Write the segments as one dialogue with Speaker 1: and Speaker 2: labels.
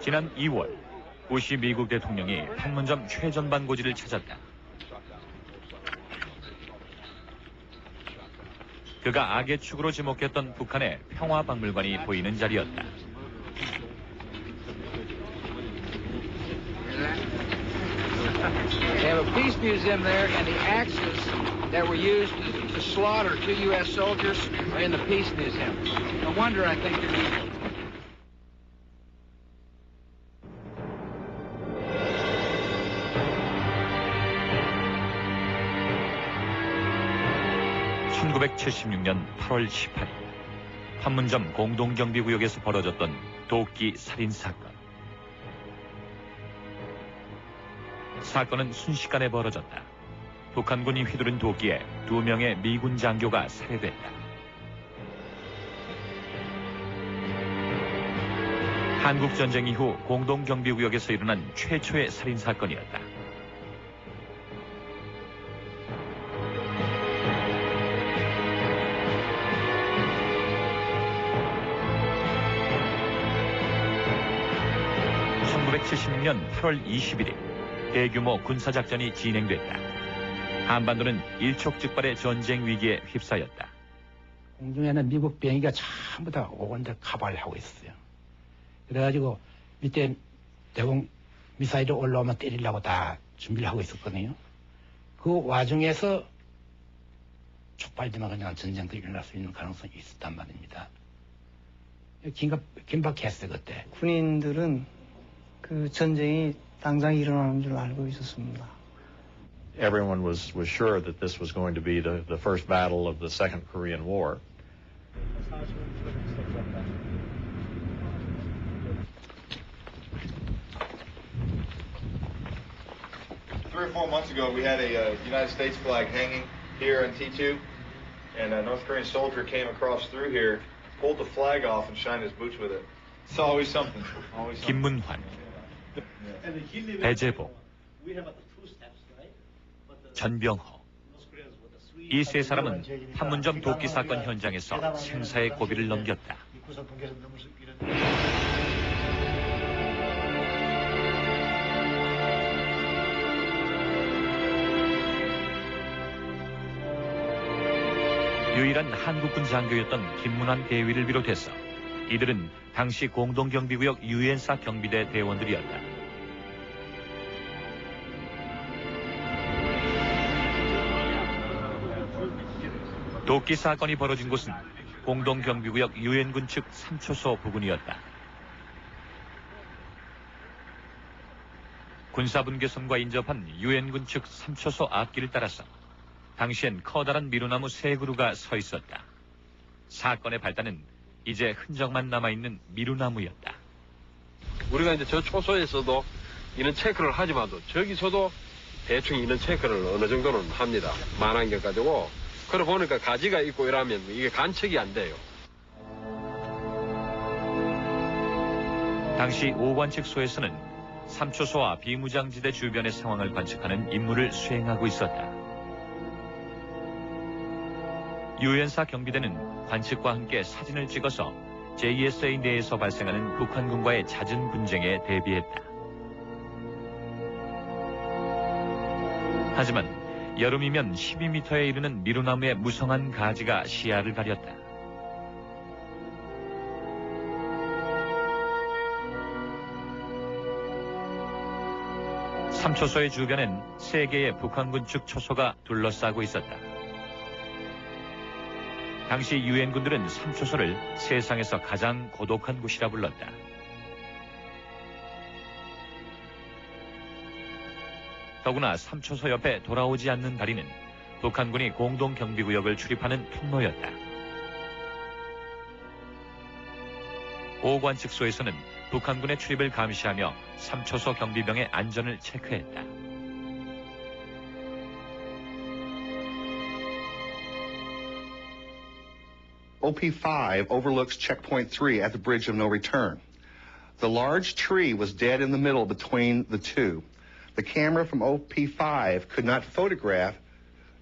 Speaker 1: 지난 2월 부시 미국 대통령이 판문점 최전방 고지를 찾았다. 그가 악의 축으로 지목했던 북한의 평화박물관이 보이는 자리였다.
Speaker 2: They have a peace museum there, and the axes that were used to slaughter 2 U.S. soldiers are in the peace museum. No wonder I think they're evil.
Speaker 1: (1976년 8월 18일) 판문점 공동경비구역에서 벌어졌던 도끼 살인사건. 사건은 순식간에 벌어졌다. 북한군이 휘두른 도끼에 2명의 미군 장교가 살해됐다. 한국전쟁 이후 공동경비구역에서 일어난 최초의 살인사건이었다. (1976년 8월 21일) 대규모 군사작전이 진행됐다. 한반도는 일촉즉발의 전쟁 위기에 휩싸였다.
Speaker 3: 공중에는 미국 비행기가 전부 다 오건데 가발하고 있었어요. 그래가지고 밑에 대공 미사일이 올라오면 때리려고 다 준비를 하고 있었거든요. 그 와중에서 촉발되면 그냥 전쟁도 일어날 수 있는 가능성이 있었단 말입니다. 긴박했어요, 그때.
Speaker 4: 군인들은 그 전쟁이 당장 일어나는 줄 알고 있었습니다.
Speaker 5: Everyone was sure that this was going to be the first battle of the Second Korean War.
Speaker 6: 3 or 4 months ago, we had a United States flag hanging here on T2, and a North Korean soldier came across through here, pulled the flag off, and shined his boots with it. It's always something. Always something.
Speaker 1: 김문환, 배재복, 전병허. 이 세 사람은 판문점 도끼 사건 현장에서 생사의 고비를 넘겼다. 유일한 한국군 장교였던 김문환 대위를 비롯해서 이들은 당시 공동경비구역 유엔사 경비대 대원들이었다. 도끼 사건이 벌어진 곳은 공동경비구역 유엔군 측 3초소 부근이었다. 군사분계선과 인접한 유엔군 측 3초소 앞길을 따라서 당시엔 커다란 미루나무 3그루가 서 있었다. 사건의 발단은 이제 흔적만 남아있는 미루나무였다.
Speaker 7: 우리가 이제 저 초소에서도 이런 체크를 하지만도 저기서도 대충 이런 체크를 어느 정도는 합니다. 만안경 가지고. 그래 보니까 가지가 있고 이러면 이게 관측이 안 돼요.
Speaker 1: 당시 오관측소에서는 3초소와 비무장지대 주변의 상황을 관측하는 임무를 수행하고 있었다. 유엔사 경비대는 관측과 함께 사진을 찍어서 JSA 내에서 발생하는 북한군과의 잦은 분쟁에 대비했다. 하지만 여름이면 12m에 이르는 미루나무의 무성한 가지가 시야를 가렸다. 삼초소의 주변엔 3개의 북한군 측 초소가 둘러싸고 있었다. 당시 유엔군들은 3초소를 세상에서 가장 고독한 곳이라 불렀다. 더구나 3초소 옆에 돌아오지 않는 다리는 북한군이 공동경비구역을 출입하는 통로였다. 오관측소에서는 북한군의 출입을 감시하며 3초소 경비병의 안전을 체크했다.
Speaker 8: OP-5 overlooks checkpoint 3 at the bridge of no return. The large tree was dead in the middle between the two. The camera from OP-5 could not photograph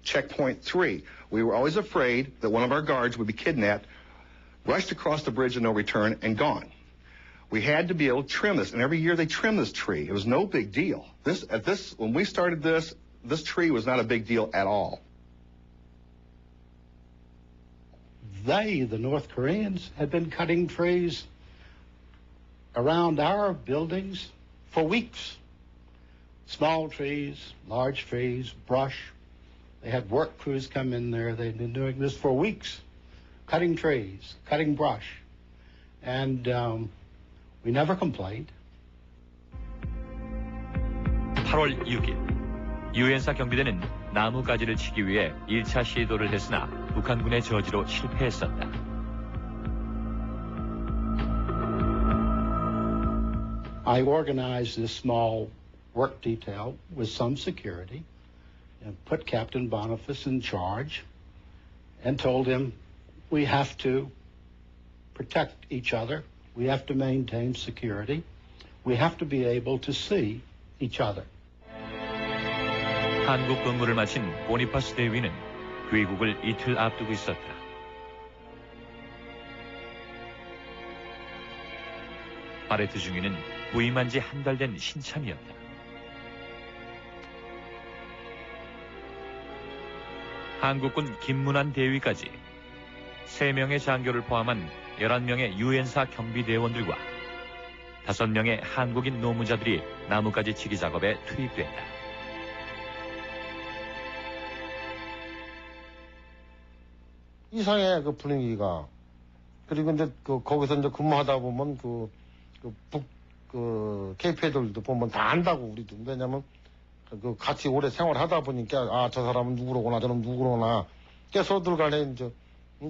Speaker 8: checkpoint 3. We were always afraid that one of our guards would be kidnapped, rushed across the bridge of no return, and gone. We had to be able to trim this, and every year they trim this tree. It was no big deal. When we started this tree was not a big deal at all.
Speaker 3: They, the North Koreans, had been cutting trees around our buildings for weeks. Small trees, large trees, brush. They had work crews come in there. They'd been doing this for weeks, cutting trees, cutting brush. And we never complained.
Speaker 1: 8월 6일, 유엔사 경비대는 나무가지를 치기 위해 1차 시도를 했으나 북한군의 저지로 실패했었다.
Speaker 3: I organized this small work detail with some security and put Captain Boniface in charge and told him we have to protect each other. We have to maintain security. We have to be able to see each other.
Speaker 1: 한국 근무를 마친 보니파스 대위는 귀국을 이틀 앞두고 있었다. 바레트 중위는 부임한 지 한 달 된 신참이었다. 한국군 김문환 대위까지 3명의 장교를 포함한 11명의 유엔사 경비대원들과 5명의 한국인 노무자들이 나무가지 치기 작업에 투입됐다.
Speaker 9: 이상해, 그 분위기가. 그리고 이제 거기서 이제 근무하다 보면 KP 애들도 보면 다 안다고, 우리도. 왜냐면 같이 오래 생활하다 보니까 저 사람은 누구로구나, 저놈 누구로구나. 서로들 간에 이제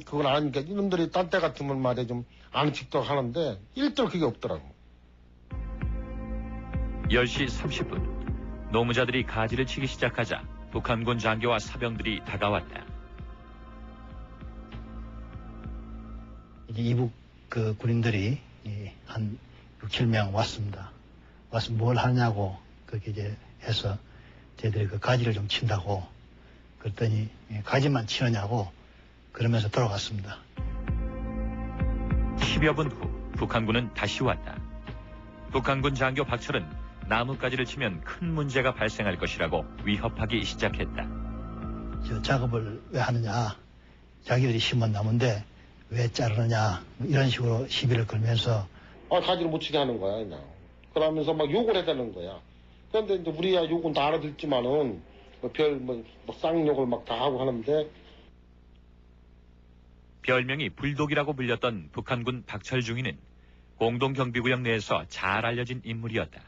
Speaker 9: 그걸 아니까 이놈들이 딴 때 같으면 말이야 좀 아는 척도 하는데 일절 그게 없더라고.
Speaker 1: 10시 30분 노무자들이 가지를 치기 시작하자 북한군 장교와 사병들이 다가왔다.
Speaker 10: 이제 이북 군인들이 한 6, 7명 왔습니다. 와서 뭘 하냐고 그렇게 이제 해서 저희들이 그 가지를 좀 친다고 그랬더니 가지만 치느냐고 그러면서 돌아갔습니다.
Speaker 1: 10여 분 후 북한군은 다시 왔다. 북한군 장교 박철은 나뭇가지를 치면 큰 문제가 발생할 것이라고 위협하기 시작했다.
Speaker 10: 저 작업을 왜 하느냐, 자기들이 심은 나무인데 왜 자르느냐, 이런 식으로 시비를 걸면서
Speaker 9: 가지를 못 치게 하는 거야 그냥. 그러면서 막 욕을 해대는 거야. 그런데 이제 우리야 욕은 다 알아듣지만은 쌍욕을 막 다 하고 하는데.
Speaker 1: 별명이 불독이라고 불렸던 북한군 박철 중위는 공동경비구역 내에서 잘 알려진 인물이었다.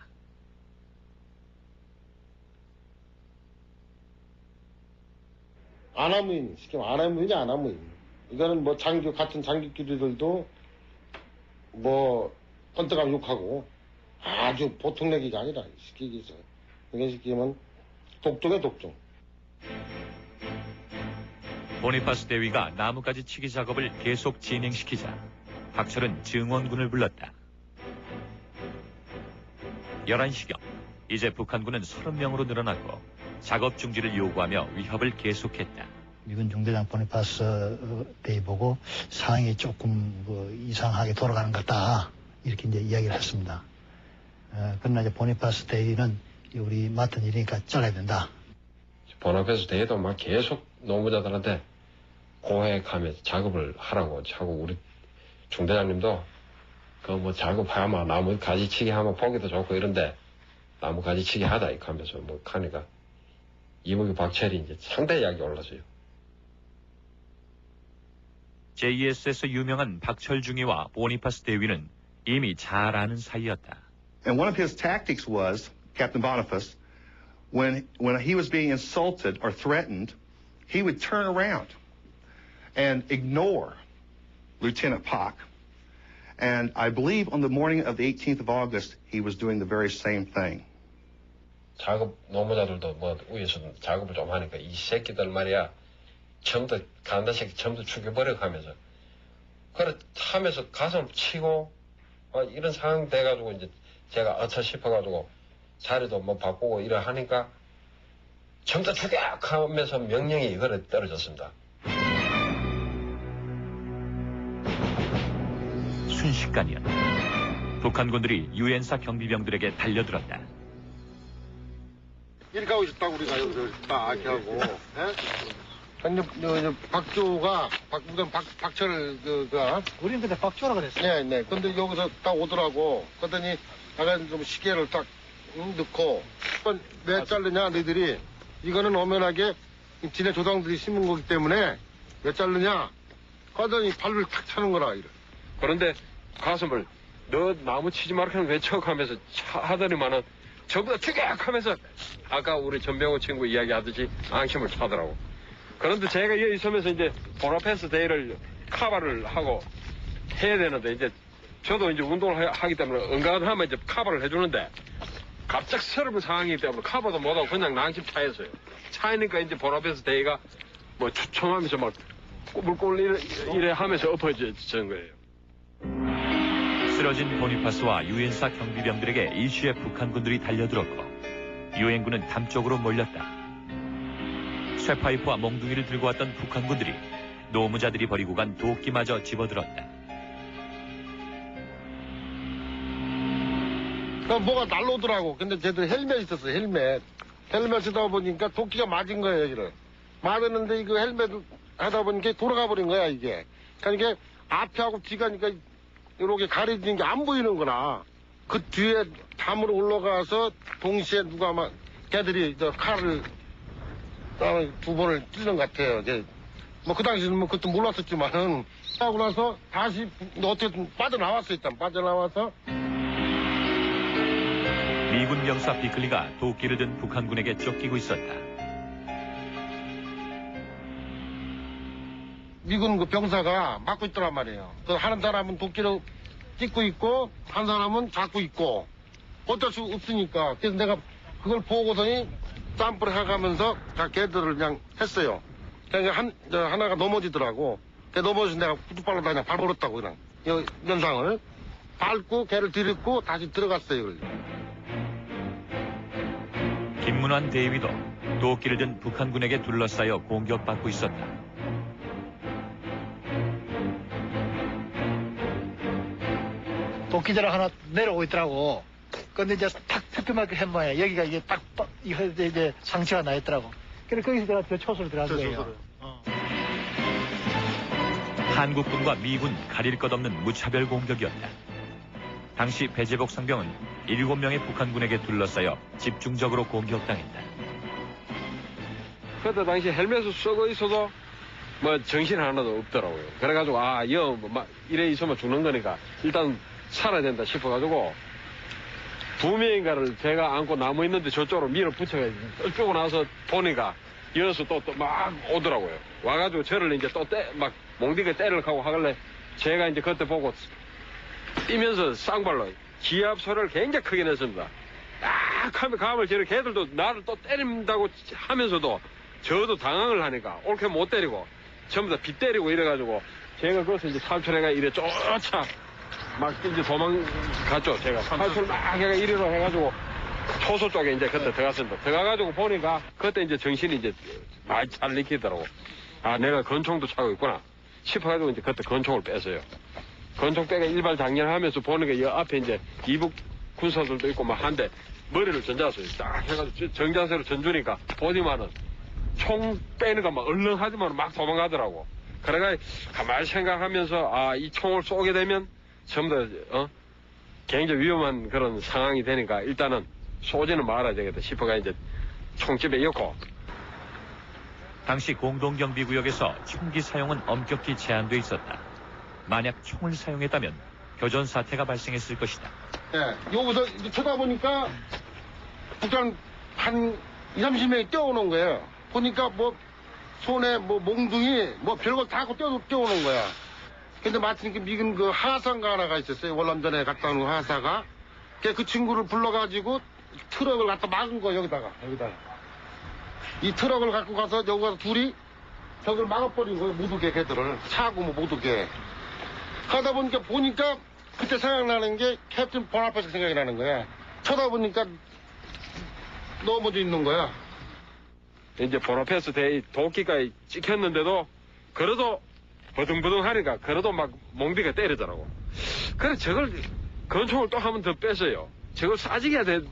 Speaker 9: 아나무인, 쉽게 말하면 아나무인이 아나무인. 이거는 같은 장교끼리들도 번뜩하면 욕하고 아주 보통 내기가 아니라 쉽게 얘기해서. 이게 쉽게 말하면 독종의 독종.
Speaker 1: 보니파스 대위가 나무가지 치기 작업을 계속 진행시키자 박철은 증원군을 불렀다. 11시경 이제 북한군은 30명으로 늘어났고 작업 중지를 요구하며 위협을 계속했다.
Speaker 10: 미군 중대장 보니파스 대위 보고 상황이 조금 이상하게 돌아가는 것 같다 이렇게 이제 이야기를 했습니다. 그러나 이제 보니파스 대위는 우리 맡은 일이니까 잘라야 된다.
Speaker 7: 보니파스 대위도 막 계속 노무자들한테 고액하면서 작업을 하라고 하고 우리 중대장님도 작업하면 나무 가지치기 하면 보기도 좋고 이런데 나무 가지치기 하다 이렇게 하면서 하니까 이무기 박철이 이제 상당히 약이 올랐어요.
Speaker 1: JS에서 유명한 박철 중위와 보니파스 대위는 이미 잘 아는 사이였다.
Speaker 8: And one of his tactics was, Captain Boniface, when he was being insulted or threatened, he would turn around and ignore Lieutenant Pak. And I believe on the morning of the 18th of August, he was doing the very same thing.
Speaker 7: 작업 노무자들도 위에서 작업을 좀 하니까 이 새끼들 말이야 처음부터 간다 새끼 처음부터 죽여버려 하면서 그래 하면서 가슴 치고 이런 상황 돼가지고 이제 제가 어차 싶어가지고 자리도 바꾸고 이래 하니까 처음부터 죽여 하면서 명령이 이거를 떨어졌습니다.
Speaker 1: 순식간이었다. 북한군들이 유엔사 경비병들에게 달려들었다.
Speaker 9: 이렇게 하고 있었다고 우리가 여기서 딱 이렇게 하고. 근데 박조가 박철 그가
Speaker 10: 우리는 그때 박조라 그랬어요.
Speaker 9: 네, 네. 근데 여기서 딱 오더라고. 그랬더니 약간 좀 시계를 딱 넣고 왜 자르냐 너희들이 이거는 엄연하게 지네 조상들이 심은 거기 때문에 왜 자르냐 하더니 발을 탁 차는 거라 이래.
Speaker 7: 그런데 가슴을 너 나무 치지 말라는 왜 척하면서 하더니만은 전부 다 추격하면서 아까 우리 전병호 친구 이야기하듯이 앙심을 차더라고. 그런데 제가 여기 있으면서 이제 보라펜스 대회를 카바를 하고 해야 되는데 이제 저도 이제 운동을 하기 때문에 은간하면 이제 카바를 해주는데 갑작스러운 상황이기 때문에 카바도 못하고 그냥 낭심 차였어요. 차이니까 이제 보라펜스 대회가 뭐 추첨하면서 막 꾸불꾸불 이래 하면서 엎어진 거예요.
Speaker 1: 쓰러진 보니파스와 유엔사 경비병들에게 일시에 북한군들이 달려들었고 유엔군은 담쪽으로 몰렸다. 쇠파이프와 몽둥이를 들고 왔던 북한군들이 노무자들이 버리고 간 도끼마저 집어들었다.
Speaker 9: 뭐가 날라오더라고. 근데 쟤들 헬멧 있었어, 헬멧. 헬멧 쓰다 보니까 도끼가 맞은 거예요, 여기를. 맞았는데 이거 헬멧 하다 보니까 돌아가 버린 거야, 이게. 그러니까 이게 앞에하고 뒤가니까 이렇게 가려지는 게 안 보이는구나. 그 뒤에 담으로 올라가서 동시에 누가 막 걔들이 저 칼을 두 번을 찔른 것 같아요. 뭐 그 당시에는 뭐 그것도 몰랐었지만은 하고 나서 다시 어떻게든 빠져나왔어. 일단 빠져나와서
Speaker 1: 미군 병사 비클리가 도끼를 든 북한군에게 쫓기고 있었다.
Speaker 9: 미군 그 병사가 막고 있더란 말이에요. 그 하는 사람은 도끼를 찍고 있고 한 사람은 잡고 있고 어쩔 수 없으니까. 그래서 내가 그걸 보고서니 짬불을 해가면서 걔들을 그냥 했어요. 그러니까 하나가 넘어지더라고. 걔 넘어져서 내가 후두발로 그냥 밟아버렸다고 그냥 연상을 밟고 걔를 들이고 다시 들어갔어요.
Speaker 1: 김문환 대위도 도끼를 든 북한군에게 둘러싸여 공격받고 있었다.
Speaker 10: 도끼자락 하나 내려오고 있더라고. 근데 이제 탁 펴펴맞게 한 모양이야. 여기가 이게 딱 이제 상처가 나 있더라고. 그래서 거기서 내가 저 초소로 들어간 거예요.
Speaker 1: 한국군과 미군 가릴 것 없는 무차별 공격이었다. 당시 배재복 상병은 7명의 북한군에게 둘러싸여 집중적으로 공격당했다.
Speaker 7: 그때 당시 헬멧을 쓰고 있어도 뭐 정신 하나도 없더라고요. 그래가지고 이래 있으면 죽는 거니까 일단 살아야 된다 싶어가지고 2명인가를 제가 안고 나무 있는데 저쪽으로 밀어붙여가지고 끌고 나서 보니까 이어서 또 막 오더라고요. 와가지고 저를 이제 또 막 몽디가 때리려고 하고 하길래 제가 이제 그때 보고 뛰면서 쌍발로 기압 소리를 굉장히 크게 냈습니다. 딱 하면 가면 저런 걔들도 나를 또 때린다고 하면서도 저도 당황을 하니까 옳게 못 때리고 전부 다 빗 때리고 이래가지고 제가 거기서 이제 탈출해가 이래 쫓아 막 이제 도망갔죠. 제가 탈출 막 해가 이리로 해가지고 초소 쪽에 이제 그때 들어갔습니다. 들어가가지고 보니까 그때 이제 정신이 이제 많이 잘 익히더라고. 아, 내가 권총도 차고 있구나 싶어가지고 이제 그때 권총을 뺐어요. 권총 빼가 일발 장렬하면서 보니까 이 앞에 이제 이북 군사들도 있고 막 한데 머리를 전자서요. 딱 해가지고 정자세로 전주니까 보지만은 총 빼는 거 막 얼렁하지만 막 도망가더라고. 그래가 가만히 생각하면서 이 총을 쏘게 되면 전부 다 굉장히 위험한 그런 상황이 되니까 일단은 쏘지는 말아야 되겠다 싶어가 이제 총집에 엮고.
Speaker 1: 당시 공동경비구역에서 총기 사용은 엄격히 제한돼 있었다. 만약 총을 사용했다면 교전 사태가 발생했을 것이다.
Speaker 9: 예, 여기서 이제 쳐다보니까 북한 한 20, 30명이 뛰어오는 거예요. 보니까 뭐 손에 뭐 몽둥이 뭐 별걸 다 갖고 뛰어오는 거야. 근데 마침 미군 그 하사가 하나가 있었어요. 월남전에 갔다 온 하사가. 그 친구를 불러가지고 트럭을 갖다 막은 거야, 여기다가. 이 트럭을 갖고 가서 여기 가서 둘이 저걸 막아버린 거예요. 못 오게 걔들을. 차고 뭐 못 오게. 하다 보니까 그때 생각나는 게 캡틴 보나파스 생각이 나는 거야. 쳐다보니까 넘어져 있는 거야.
Speaker 7: 이제 보나페스 대에 도끼가 찍혔는데도 그래도 버둥버둥 하니까 그래도 막 몽디가 때리더라고. 그래 저걸 권총을 또 한 번 더 뺐어요. 저걸 쏴지게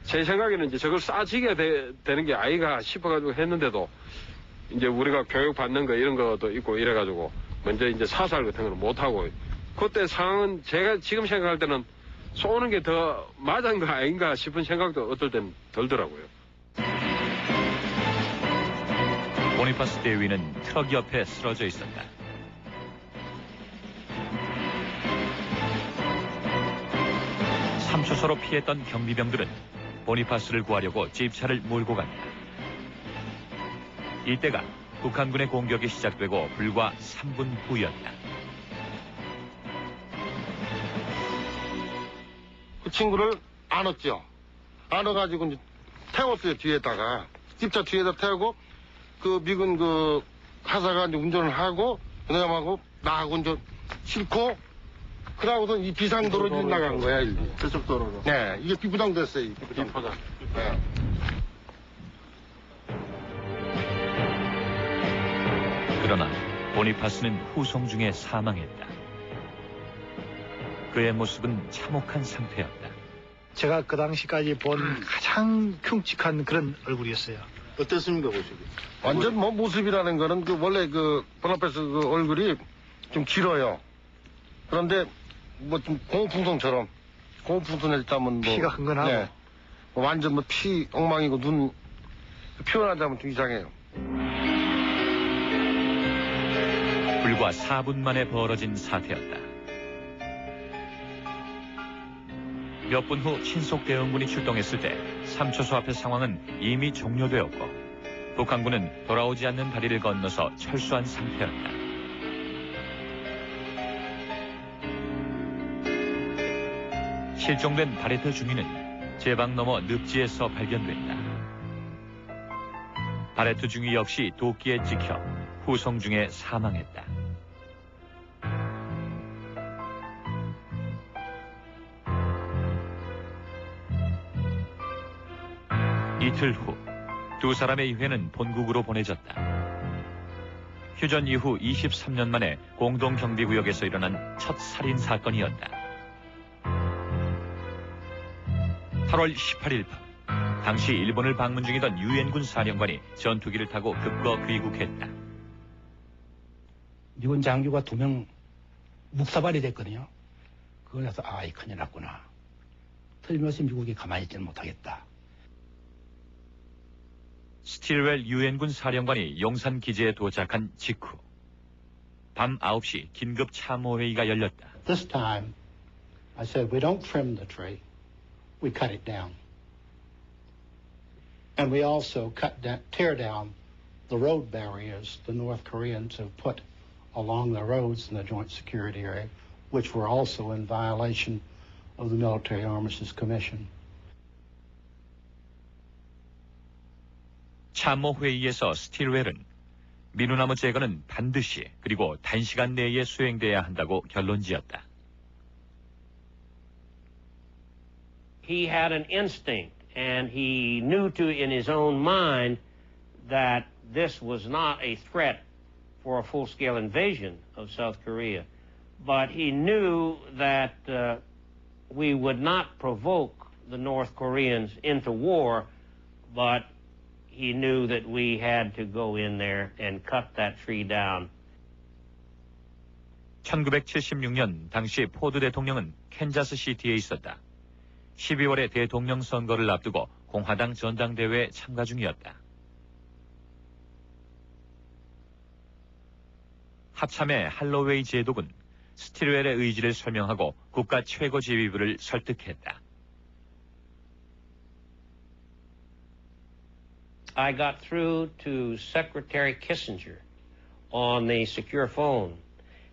Speaker 7: 제 생각에는 이제 저걸 쏴지게 되는 게 아이가 싶어가지고 했는데도 이제 우리가 교육받는 거 이런 것도 있고 이래가지고 먼저 이제 사살 같은 거는 못하고 그때 상황은 제가 지금 생각할 때는 쏘는 게 더 맞은 거 아닌가 싶은 생각도 어떨 땐 들더라고요.
Speaker 1: 보니파스 대위는 트럭 옆에 쓰러져 있었다. 삼초소로 피했던 경비병들은 보니파스를 구하려고 집차를 몰고 간다. 이때가 북한군의 공격이 시작되고 불과 3분 후였다.
Speaker 9: 그 친구를 안았죠. 안아가지고 이제 태웠어요, 뒤에다가. 집차 뒤에다 태우고, 그 미군 그 하사가 이제 운전을 하고, 그다음하고 나하고 이제 싣고, 그러고서 이 비상도로로 나간 거야, 일리.
Speaker 11: 저쪽 도로로.
Speaker 9: 네, 이게 비부장됐어요, 이 비부장. 네.
Speaker 1: 그러나 보니파스는 후송 중에 사망했다. 그의 모습은 참혹한 상태였다.
Speaker 10: 제가 그 당시까지 본 가장 흉측한 그런 얼굴이었어요.
Speaker 11: 어땠습니까, 보시기?
Speaker 9: 완전 뭐 모습이라는 거는 그 원래 그 보나페스 그 얼굴이 좀 길어요. 그런데 뭐 좀 공풍선처럼 공풍선했다면 뭐
Speaker 10: 피가 흥건하고.
Speaker 9: 네. 뭐 완전 뭐 피 엉망이고 눈 표현하자면 좀 이상해요.
Speaker 1: 불과 4분 만에 벌어진 사태였다. 몇 분 후 신속 대응군이 출동했을 때 삼초소 앞의 상황은 이미 종료되었고 북한군은 돌아오지 않는 다리를 건너서 철수한 상태였다. 실종된 바레트 중위는 제방 너머 늪지에서 발견된다. 바레트 중위 역시 도끼에 찍혀 후송 중에 사망했다. 이틀 후 두 사람의 유해는 본국으로 보내졌다. 휴전 이후 23년 만에 공동경비구역에서 일어난 첫 살인 사건이었다. 8월 18일 밤 당시 일본을 방문 중이던 유엔군 사령관이 전투기를 타고 급거 귀국했다.
Speaker 3: 미군 장교가 2명 묵사발이 됐거든요. 그걸 해서 이 큰일 났구나. 틀림없이 미국이 가만히 있지는 못하겠다.
Speaker 1: 스틸웰 유엔군 사령관이 용산 기지에 도착한 직후 밤 9시 긴급 참모회의가 열렸다.
Speaker 10: This time, I said, we don't trim the tree, we cut it down. And we also tear down the road barriers the North Koreans have put along the roads in the Joint Security Area, which were also in violation of the Military Armistice Commission.
Speaker 1: 참모회의에서 스틸웰은 미누나무 제거는 반드시 그리고 단시간 내에 수행돼야 한다고 결론지었다.
Speaker 12: He had an instinct and he knew in his own mind that this was not a threat for a full-scale invasion of South Korea. But he knew that we would not provoke the North Koreans into war, but he knew that we had to go in there and cut that tree down.
Speaker 1: 1976년 당시 포드 대통령은 캔자스 시티에 있었다. 12월에 대통령 선거를 앞두고 공화당 전당대회에 참가 중이었다. 합참의 할로웨이 제독은 스틸웰의 의지를 설명하고 국가 최고 지휘부를 설득했다.
Speaker 12: I got through to Secretary Kissinger on the secure phone.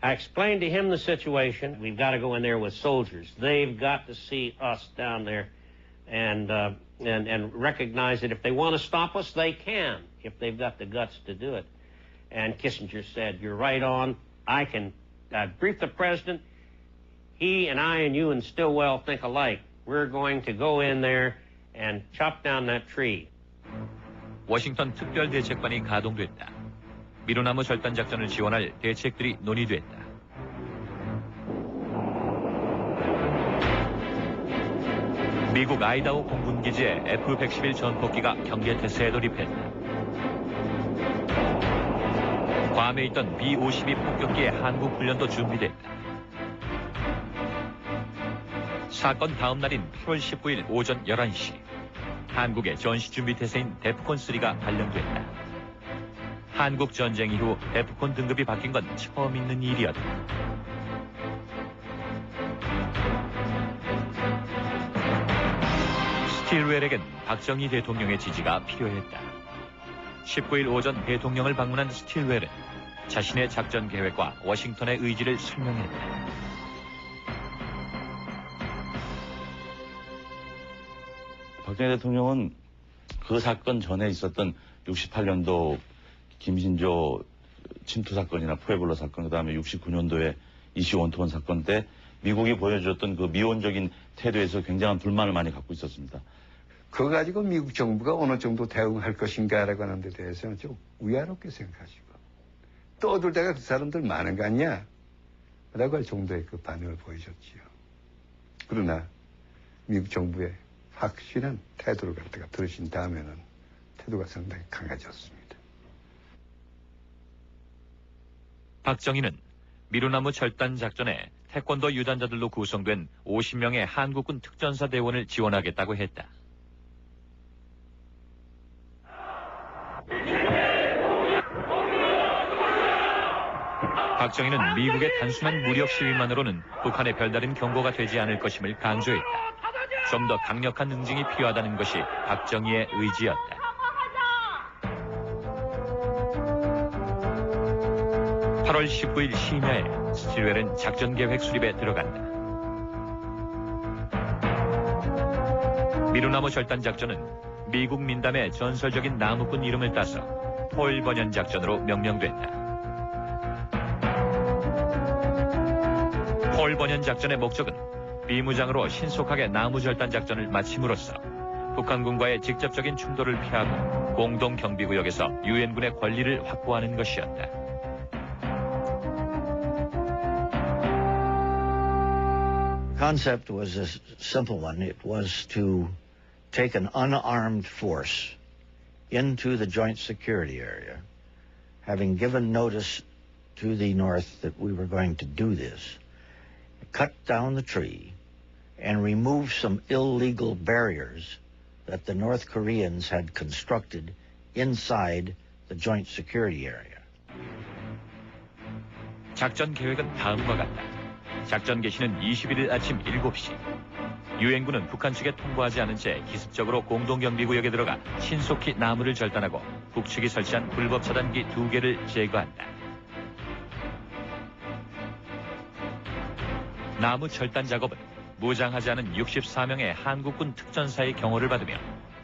Speaker 12: I explained to him the situation. We've got to go in there with soldiers. They've got to see us down there and recognize that if they want to stop us, they can, if they've got the guts to do it. And Kissinger said, you're right on. I briefed the president. He and I and you and Stilwell think alike. We're going to go in there and chop down that tree.
Speaker 1: 워싱턴 특별대책반이 가동됐다. 미루나무 절단 작전을 지원할 대책들이 논의됐다. 미국 아이다호 공군기지의 F-111 전폭기가 경계태세에 돌입했다. 괌에 있던 B-52 폭격기의 한국 훈련도 준비됐다. 사건 다음 날인 8월 19일 오전 11시, 한국의 전시준비태세인 데프콘3가 발령됐다. 한국 전쟁 이후 데프콘 등급이 바뀐 건 처음 있는 일이었다. 스틸웰에겐 박정희 대통령의 지지가 필요했다. 19일 오전 대통령을 방문한 스틸웰은 자신의 작전 계획과 워싱턴의 의지를 설명했다.
Speaker 11: 박정희 대통령은 그 사건 전에 있었던 68년도 김신조 침투 사건이나 푸에블로 사건, 그다음에 69년도에 이시 원투원 사건 때 미국이 보여줬던 그 미온적인 태도에서 굉장한 불만을 많이 갖고 있었습니다.
Speaker 13: 그거 가지고 미국 정부가 어느 정도 대응할 것인가라고 하는 데 대해서는 좀 위화롭게 생각하시고, 떠들다가 그 사람들 많은 거 아니야? 라고 할 정도의 그 반응을 보이셨지요. 그러나 미국 정부의 확실한 태도를 갖다가 들으신 다음에는 태도가 상당히 강해졌습니다.
Speaker 1: 박정희는 미루나무 절단 작전에 태권도 유단자들로 구성된 50명의 한국군 특전사 대원을 지원하겠다고 했다. 박정희는 미국의 단순한 무력 시위만으로는 북한의 별다른 경고가 되지 않을 것임을 강조했다. 좀 더 강력한 응징이 필요하다는 것이 박정희의 의지였다. 8월 19일 심야에 스틸웰은 작전 계획 수립에 들어간다. 미루나무 절단 작전은 미국 민담의 전설적인 나무꾼 이름을 따서 폴 버년 작전으로 명명됐다. 폴 버년 작전의 목적은 비무장으로 신속하게 나무 절단 작전을 마침으로써 북한군과의 직접적인 충돌을 피하고 공동 경비구역에서 유엔군의 권리를 확보하는 것이었다.
Speaker 14: Concept was a simple one. It was to take an unarmed force into the joint security area, having given notice to the North that we were going to do this, cut down the tree, and remove some illegal barriers that the North Koreans had constructed inside the joint security area.
Speaker 1: 작전 계획은 다음과 같다. 작전 개시는 21일 아침 7시. 유엔군은 북한 측에 통보하지 않은 채 기습적으로 공동경비구역에 들어가 신속히 나무를 절단하고 북측이 설치한 불법 차단기 2개를 제거한다. 나무 절단 작업은 무장하지 않은 64명의 한국군 특전사의 경호를 받으며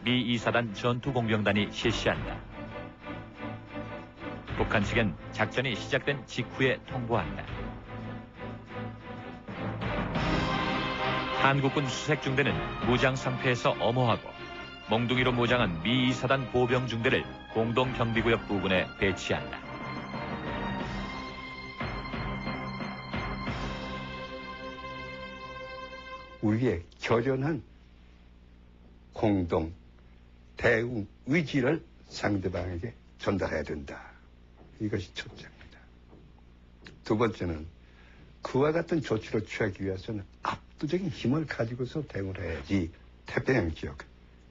Speaker 1: 미 2사단 전투공병단이 실시한다. 북한 측엔 작전이 시작된 직후에 통보한다. 한국군 수색중대는 무장 상태에서 엄호하고 몽둥이로 무장한 미 2사단 보병중대를 공동경비구역 부근에 배치한다.
Speaker 13: 우리의 결연한 공동 대응 의지를 상대방에게 전달해야 된다. 이것이 첫째입니다. 두 번째는 그와 같은 조치를 취하기 위해서는 압도적인 힘을 가지고서 대응을 해야지 태평양 지역,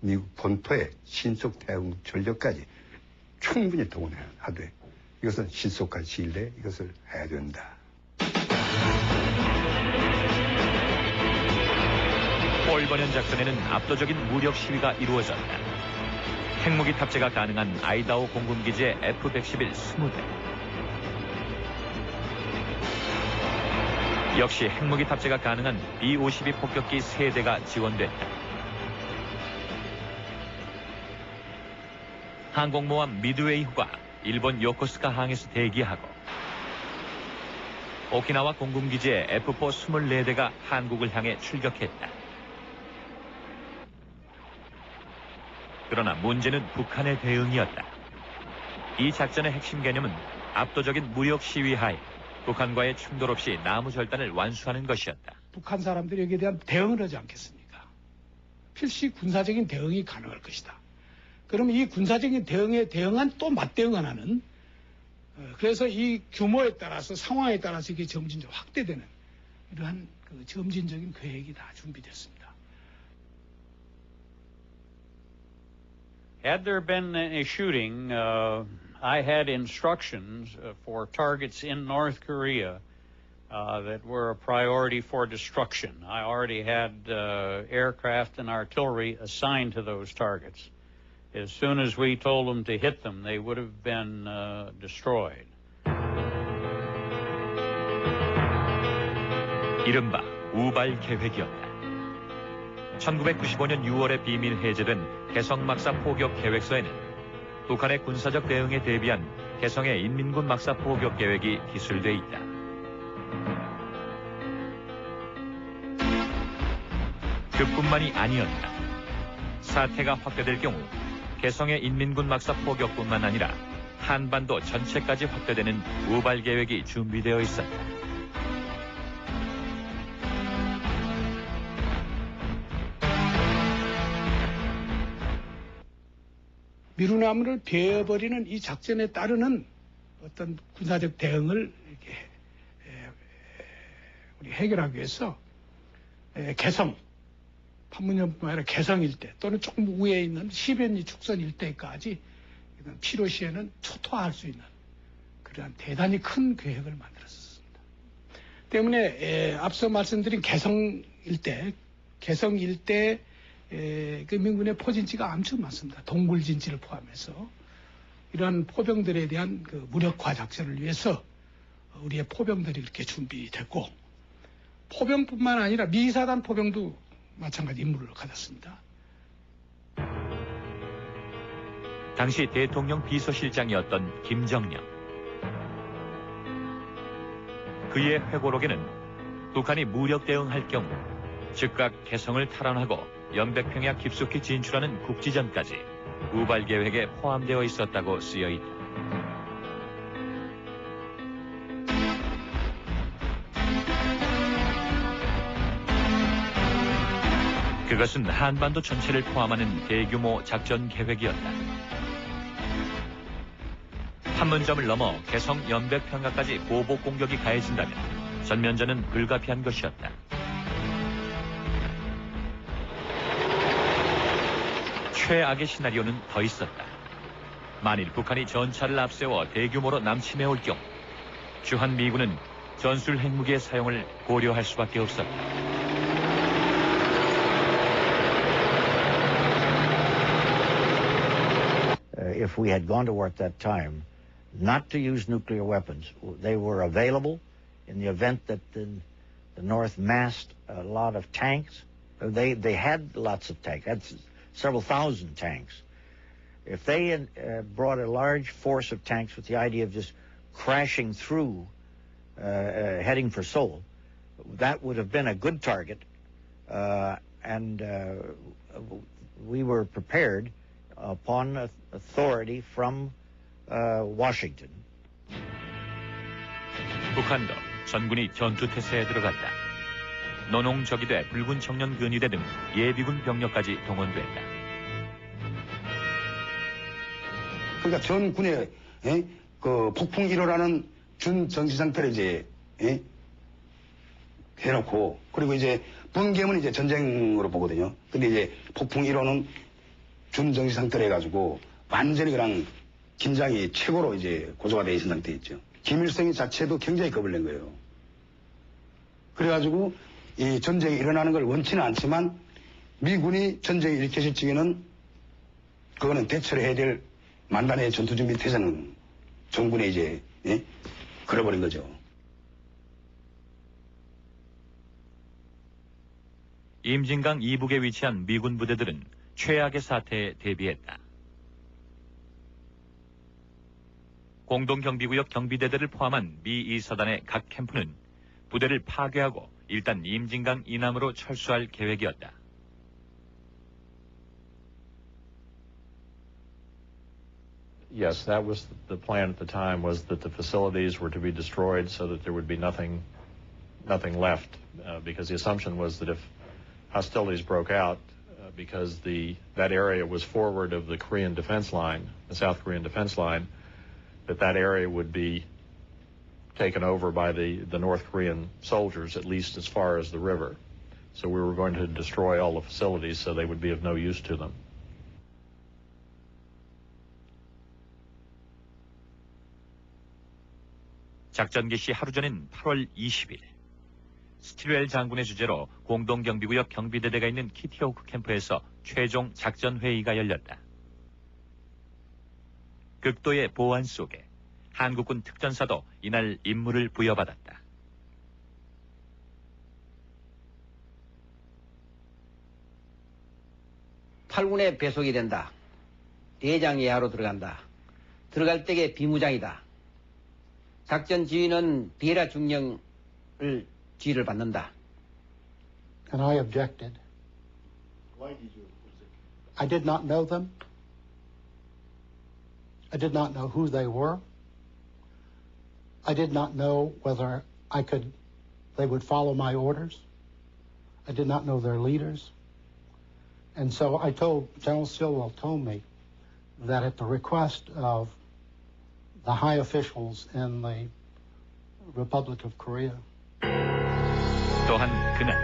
Speaker 13: 미국 본토의 신속 대응 전력까지 충분히 동원하되 이것은 신속한 시일 내에 이것을 해야 된다.
Speaker 1: 폴 버년 작전에는 압도적인 무력 시위가 이루어졌다. 핵무기 탑재가 가능한 아이다호 공군기지의 F-111 20대. 역시 핵무기 탑재가 가능한 B-52 폭격기 3대가 지원됐다. 항공모함 미드웨이호가 일본 요코스카 항에서 대기하고 오키나와 공군기지의 F-4 24대가 한국을 향해 출격했다. 그러나 문제는 북한의 대응이었다. 이 작전의 핵심 개념은 압도적인 무력 시위 하에 북한과의 충돌 없이 나무 절단을 완수하는 것이었다.
Speaker 3: 북한 사람들이 여기에 대한 대응을 하지 않겠습니까? 필시 군사적인 대응이 가능할 것이다. 그러면 이 군사적인 대응에 대응한 또 맞대응 하나는 그래서 이 규모에 따라서 상황에 따라서 이게 점진적으로 확대되는 이러한 그 점진적인 계획이 다 준비됐습니다.
Speaker 15: Had there been a shooting, I had instructions for targets in North Korea that were a priority for destruction. I already had aircraft and artillery assigned to those targets. As soon as we told them to hit them, they would have been destroyed.
Speaker 1: 이른바 우발 계획이었다. 1995년 6월에 비밀 해제된 개성 막사 포격 계획서에는 북한의 군사적 대응에 대비한 개성의 인민군 막사 포격 계획이 기술돼 있다. 그뿐만이 아니었다. 사태가 확대될 경우 개성의 인민군 막사 포격뿐만 아니라 한반도 전체까지 확대되는 우발 계획이 준비되어 있었다.
Speaker 3: 미루나무를 베어버리는 이 작전에 따르는 어떤 군사적 대응을 이렇게 우리 해결하기 위해서 개성, 판문점뿐만 아니라 개성 일대 또는 조금 우에 있는 시변리 축선 일대까지 필요 시에는 초토화할 수 있는 그러한 대단히 큰 계획을 만들었습니다. 때문에 앞서 말씀드린 개성 일대 그 민군의 포진지가 엄청 많습니다. 동굴진지를 포함해서 이러한 포병들에 대한 그 무력화 작전을 위해서 우리의 포병들이 이렇게 준비됐고 포병뿐만 아니라 미사단 포병도 마찬가지 임무를 가졌습니다.
Speaker 1: 당시 대통령 비서실장이었던 김정령. 그의 회고록에는 북한이 무력 대응할 경우 즉각 개성을 탈환하고 연백평야 깊숙이 진출하는 국지전까지 우발 계획에 포함되어 있었다고 쓰여 있다. 그것은 한반도 전체를 포함하는 대규모 작전 계획이었다. 판문점을 넘어 개성 연백평야까지 보복 공격이 가해진다면 전면전은 불가피한 것이었다. 최악의 시나리오는 더 있었다. 만일 북한이 전차를 앞세워 대규모로 남침해올 경우 주한 미군은 전술 핵무기의 사용을 고려할 수밖에 없었다.
Speaker 14: If we had gone to war at that time, not to use nuclear weapons, they were available in the event that the North massed a lot of tanks. They had lots of tanks. That's several thousand tanks. If they had brought a large force of tanks with the idea of just crashing through, heading for Seoul, that would have been a good target, and we were prepared upon authority from Washington.
Speaker 1: 북한도 전군이 전투태세에 들어갔다. 노농적이 돼 붉은 청년 근위대 등 예비군 병력까지 동원됐다.
Speaker 16: 그러니까 전군에 그 폭풍 1호라는 준 정지 상태를 이제 해놓고 그리고 이제 번개는 이제 전쟁으로 보거든요. 근데 이제 폭풍 1호는 준 정지 상태로 해가지고 완전히 그냥 긴장이 최고로 이제 고조가 돼 있는 상태에 있죠. 김일성 자체도 굉장히 겁을 낸 거예요. 그래가지고 이 전쟁이 일어나는 걸 원치는 않지만 미군이 전쟁이 일으켜질 적에는 그거는 대처를 해야 될 만반의 전투준비 태세는 정군에 이제 걸어버린 거죠.
Speaker 1: 임진강 이북에 위치한 미군 부대들은 최악의 사태에 대비했다. 공동경비구역 경비대대를 포함한 미 2사단의 각 캠프는 부대를 파괴하고 일단 임진강 이남으로 철수할 계획이었다.
Speaker 5: Yes, that was the plan at the time, was that the facilities were to be destroyed so that there would be nothing left, because the assumption was that if hostilities broke out, because that area was forward of the Korean defense line, the South Korean defense line, that area would be taken over by the North Korean soldiers, at least as far as the river. So we were going to destroy all the facilities so they would be of no use to them.
Speaker 1: 작전 개시 하루 전인 8월 20일, 스틸웰 장군의 주재로 공동경비구역 경비대대가 있는 키티호크 캠프에서 최종 작전 회의가 열렸다. 극도의 보안 속에 한국군 특전사도 이날 임무를 부여받았다.
Speaker 2: 팔군에 배속이 된다. 대장 예하로 들어간다. 들어갈 때에 비무장이다. 작전 지휘는 비에라 중령을 지휘를 받는다.
Speaker 10: And I objected.
Speaker 9: Why did you object?
Speaker 10: I did not know them. I did not know who they were. I did not know whether they would follow my orders. I did not know their leaders. And so General Stilwell told me that at the request of the high officials in the Republic of Korea.
Speaker 1: 또한 그날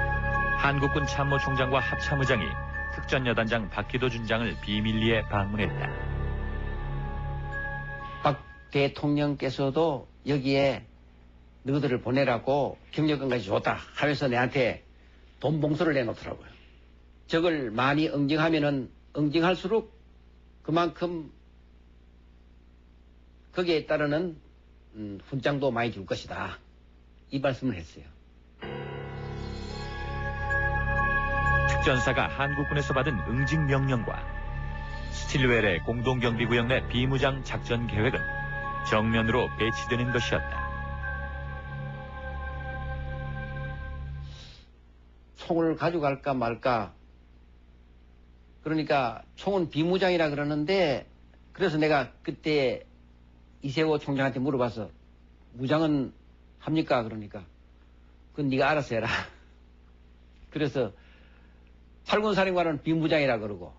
Speaker 1: 한국군 참모총장과 합참의장이 특전여단장 박기도 준장을 비밀리에 방문했다.
Speaker 2: 박 대통령께서도 여기에 너희들을 보내라고 경력금까지 줬다 하면서 내한테 돈 봉투를 내놓더라고요. 적을 많이 응징하면은 응징할수록 그만큼 거기에 따르는 훈장도 많이 줄 것이다. 이 말씀을 했어요.
Speaker 1: 특전사가 한국군에서 받은 응징 명령과 스틸웰의 공동경비구역 내 비무장 작전 계획은 정면으로 배치되는 것이었다.
Speaker 2: 총을 가져갈까 말까. 그러니까 총은 비무장이라 그러는데 그래서 내가 그때 이세호 총장한테 물어봐서 무장은 합니까? 그러니까 그건 네가 알아서 해라. 그래서 8군 사령관은 비무장이라 그러고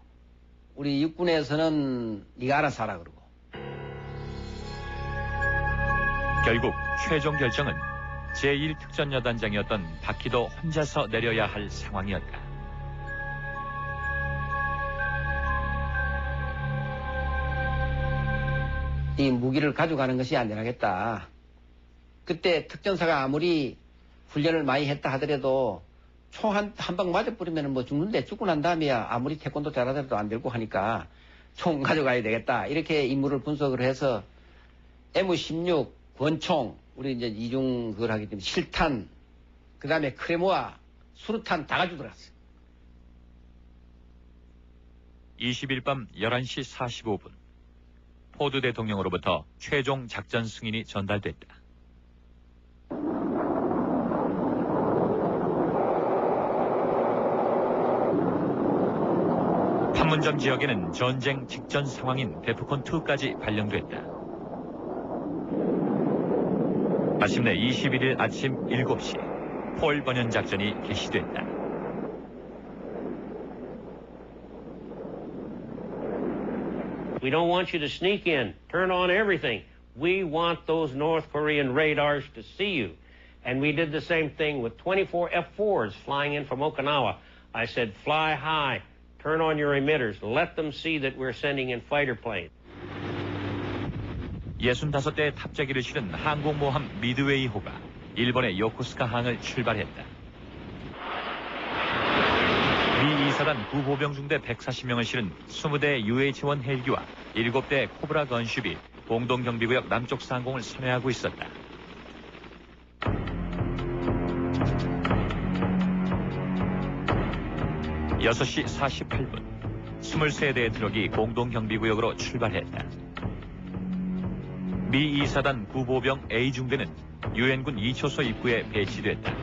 Speaker 2: 우리 육군에서는 네가 알아서 하라 그러고.
Speaker 1: 결국 최종 결정은 제1특전여단장이었던 박기도 혼자서 내려야 할 상황이었다.
Speaker 2: 이 무기를 가져가는 것이 안 되겠다. 그때 특전사가 아무리 훈련을 많이 했다 하더라도 총 한 방 맞아버리면 뭐 죽는데 죽고 난 다음에야 아무리 태권도 잘하더라도 안 되고 하니까 총 가져가야 되겠다. 이렇게 임무를 분석을 해서 M16, 권총, 우리 이제 이중 그걸 하기 때문에 실탄, 그 다음에 크레모아, 수류탄 다 가지고 들어갔어요.
Speaker 1: 20일 밤 11시 45분. 포드 대통령으로부터 최종 작전 승인이 전달됐다. 판문점 지역에는 전쟁 직전 상황인 데프콘2까지 발령됐다. 마침내 21일 아침 7시 폴 번연 작전이 개시됐다.
Speaker 12: We don't want you to sneak in, turn on everything. We want those North Korean radars to see you. And we did the same thing with 24 F-4s flying in from Okinawa. I said, fly high, turn on your emitters, let them see that we're sending in fighter planes.
Speaker 1: 65대의 탑재기를 실은 항공모함 미드웨이호가 일본의 요코스카 항을 출발했다. 미 2사단 구보병 중대 140명을 실은 20대의 UH-1 헬기와 7대의 코브라 건쉽이 공동경비구역 남쪽 상공을 선회하고 있었다. (6시 48분) 23대의 트럭이 공동경비구역으로 출발했다. 미 2사단 구보병 A중대는 유엔군 2초소 입구에 배치됐다.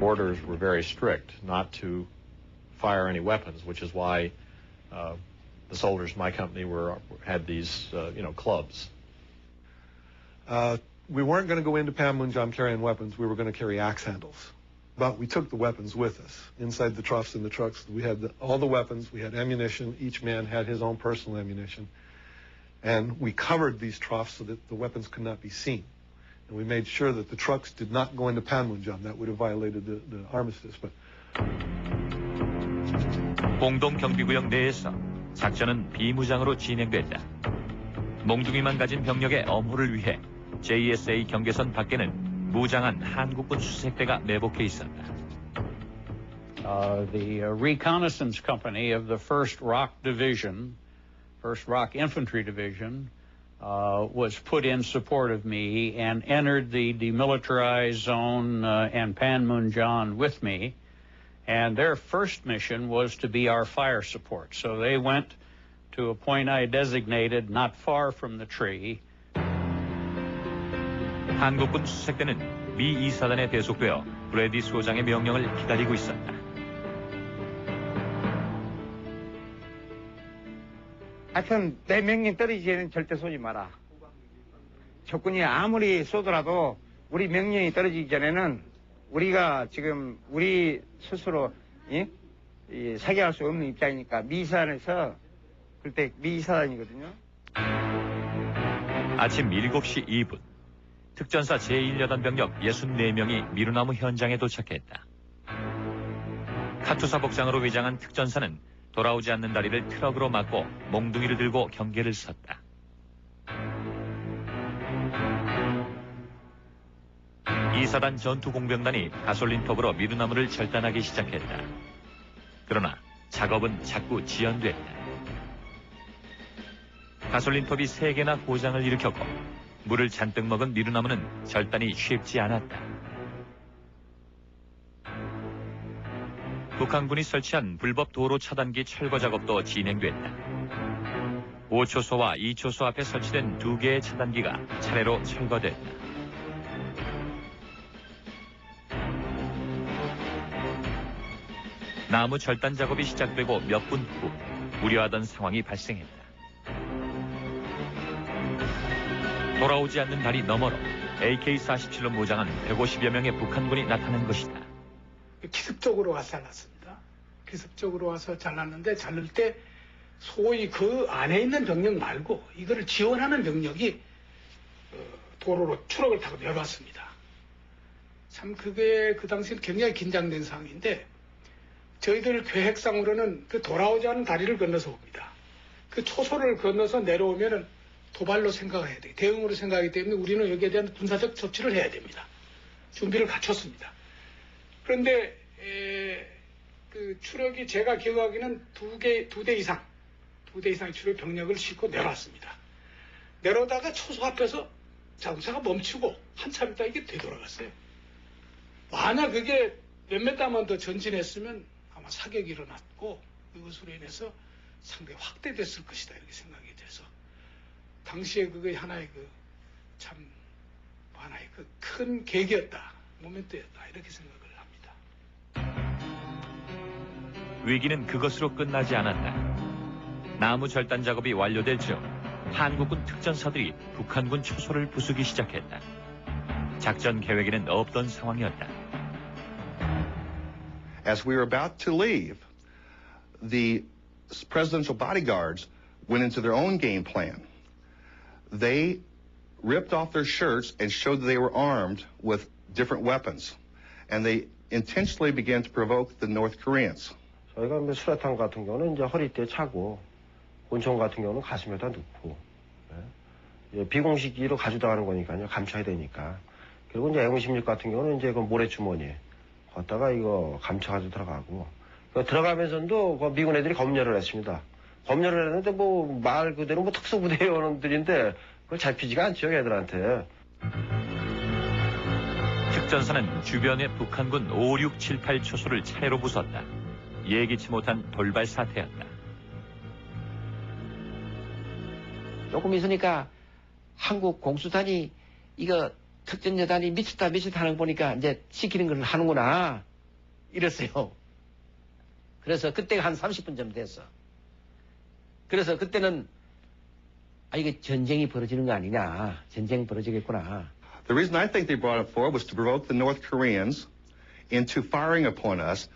Speaker 5: Orders were very strict not to fire any weapons, which is why the soldiers in my company had these, clubs.
Speaker 17: We weren't going to go into Panmunjom carrying weapons. We were going to carry axe handles. But we took the weapons with us inside the troughs in the trucks. We had all the weapons. We had ammunition. Each man had his own personal ammunition. And we covered these troughs so that the weapons could not be seen. And we made sure that the trucks did not go into Panmunjom. That would have violated the armistice. But
Speaker 1: 공동 경비구역 내에서 작전은 비무장으로 진행됐다. 몽둥이만 가진 병력의 엄호를 위해 JSA 경계선 밖에는 무장한 한국군 수색대가 매복해 있었다.
Speaker 15: The reconnaissance company of the 1st ROC Division, 1st ROC Infantry Division, was put in support of me and entered the demilitarized zone and Panmunjom with me. And their first mission was to be our fire support. So they went to a point I designated not far from the tree.
Speaker 1: 한국군 수색대는 미 2사단에 배속되어 브래디 소장의 명령을 기다리고 있었다.
Speaker 18: 하여튼 내 명령 떨어지기 전에는 절대 쏘지 마라. 적군이 아무리 쏘더라도 우리 명령이 떨어지기 전에는 우리가 지금 우리 스스로 사격할 수 없는 입장이니까 미사단에서 그때 미사단이거든요.
Speaker 1: 아침 7시 2분 특전사 제1여단 병력 64명이 미루나무 현장에 도착했다. 카투사 복장으로 위장한 특전사는 돌아오지 않는 다리를 트럭으로 막고 몽둥이를 들고 경계를 섰다. 이사단 전투공병단이 가솔린톱으로 미루나무를 절단하기 시작했다. 그러나 작업은 자꾸 지연됐다. 가솔린톱이 3개나 고장을 일으켰고 물을 잔뜩 먹은 미루나무는 절단이 쉽지 않았다. 북한군이 설치한 불법 도로 차단기 철거 작업도 진행됐다. 5초소와 2초소 앞에 설치된 2개의 차단기가 차례로 철거됐다. 나무 절단 작업이 시작되고 몇 분 후 우려하던 상황이 발생했다. 돌아오지 않는 다리 너머로 AK-47로 무장한 150여 명의 북한군이 나타난 것이다.
Speaker 19: 기습적으로 와서 잘랐습니다. 기습적으로 와서 잘랐는데 자를 때 소위 그 안에 있는 병력 말고 이거를 지원하는 병력이 도로로 추락을 타고 내려왔습니다. 참 그게 그 당시에는 굉장히 긴장된 상황인데 저희들 계획상으로는 그 돌아오지 않은 다리를 건너서 옵니다. 그 초소를 건너서 내려오면은 도발로 생각해야 돼. 대응으로 생각하기 때문에 우리는 여기에 대한 군사적 조치를 해야 됩니다. 준비를 갖췄습니다. 그런데 그 추력이 제가 기억하기는 두 대 이상의 추력 병력을 싣고 내려왔습니다. 내려오다가 초소 앞에서 자동차가 멈추고 한참 있다 이게 되돌아갔어요. 만약 그게 몇 메다만 더 전진했으면 아마 사격이 일어났고 그것으로 인해서 상당히 확대됐을 것이다 이렇게 생각이 돼서 당시에 그게 하나의 하나의 큰 계기였다, 모멘트였다 이렇게 생각을 합니다.
Speaker 1: 위기는 그것으로 끝나지 않았다. 나무 절단 작업이 완료될 즈음 한국군 특전사들이 북한군 초소를 부수기 시작했다. 작전 계획에는 없던 상황이었다.
Speaker 8: As we were about to leave, the presidential bodyguards went into their own game plan. They ripped off their shirts and showed that they were armed with different weapons. And they intentionally began to provoke the North Koreans.
Speaker 9: 저희가 수류탄 같은 경우는 이제 허리띠에 차고, 권총 같은 경우는 가슴에다 넣고, 비공식기로 가져다가는 거니까요. 감춰야 되니까. 그리고 이제 M16 같은 경우는 이제 그 모래주머니에 걷다가 이거 감춰가지고 들어가고, 들어가면서도 미군 애들이 검열을 했습니다. 검열을 했는데 말 그대로 특수부대 요원들인데 그걸 잡히지가 않죠, 애들한테.
Speaker 1: 특전사는 주변의 북한군 5, 6, 7, 8 초소를 차례로 부쉈다. 예기치 못한 돌발 사태였다.
Speaker 2: 조금 있으니까 한국 공수단이 이거 특전여단이 미쳤다 하는 거 보니까 이제 시키는 걸 하는구나 이랬어요. 그래서 그때가 한 30분쯤 됐어. 그래서 그때는 이게 전쟁이 벌어지는 거 아니냐. 전쟁 벌어지겠구나.
Speaker 8: The reason I think they brought it forward was to provoke the North Koreans into firing upon us,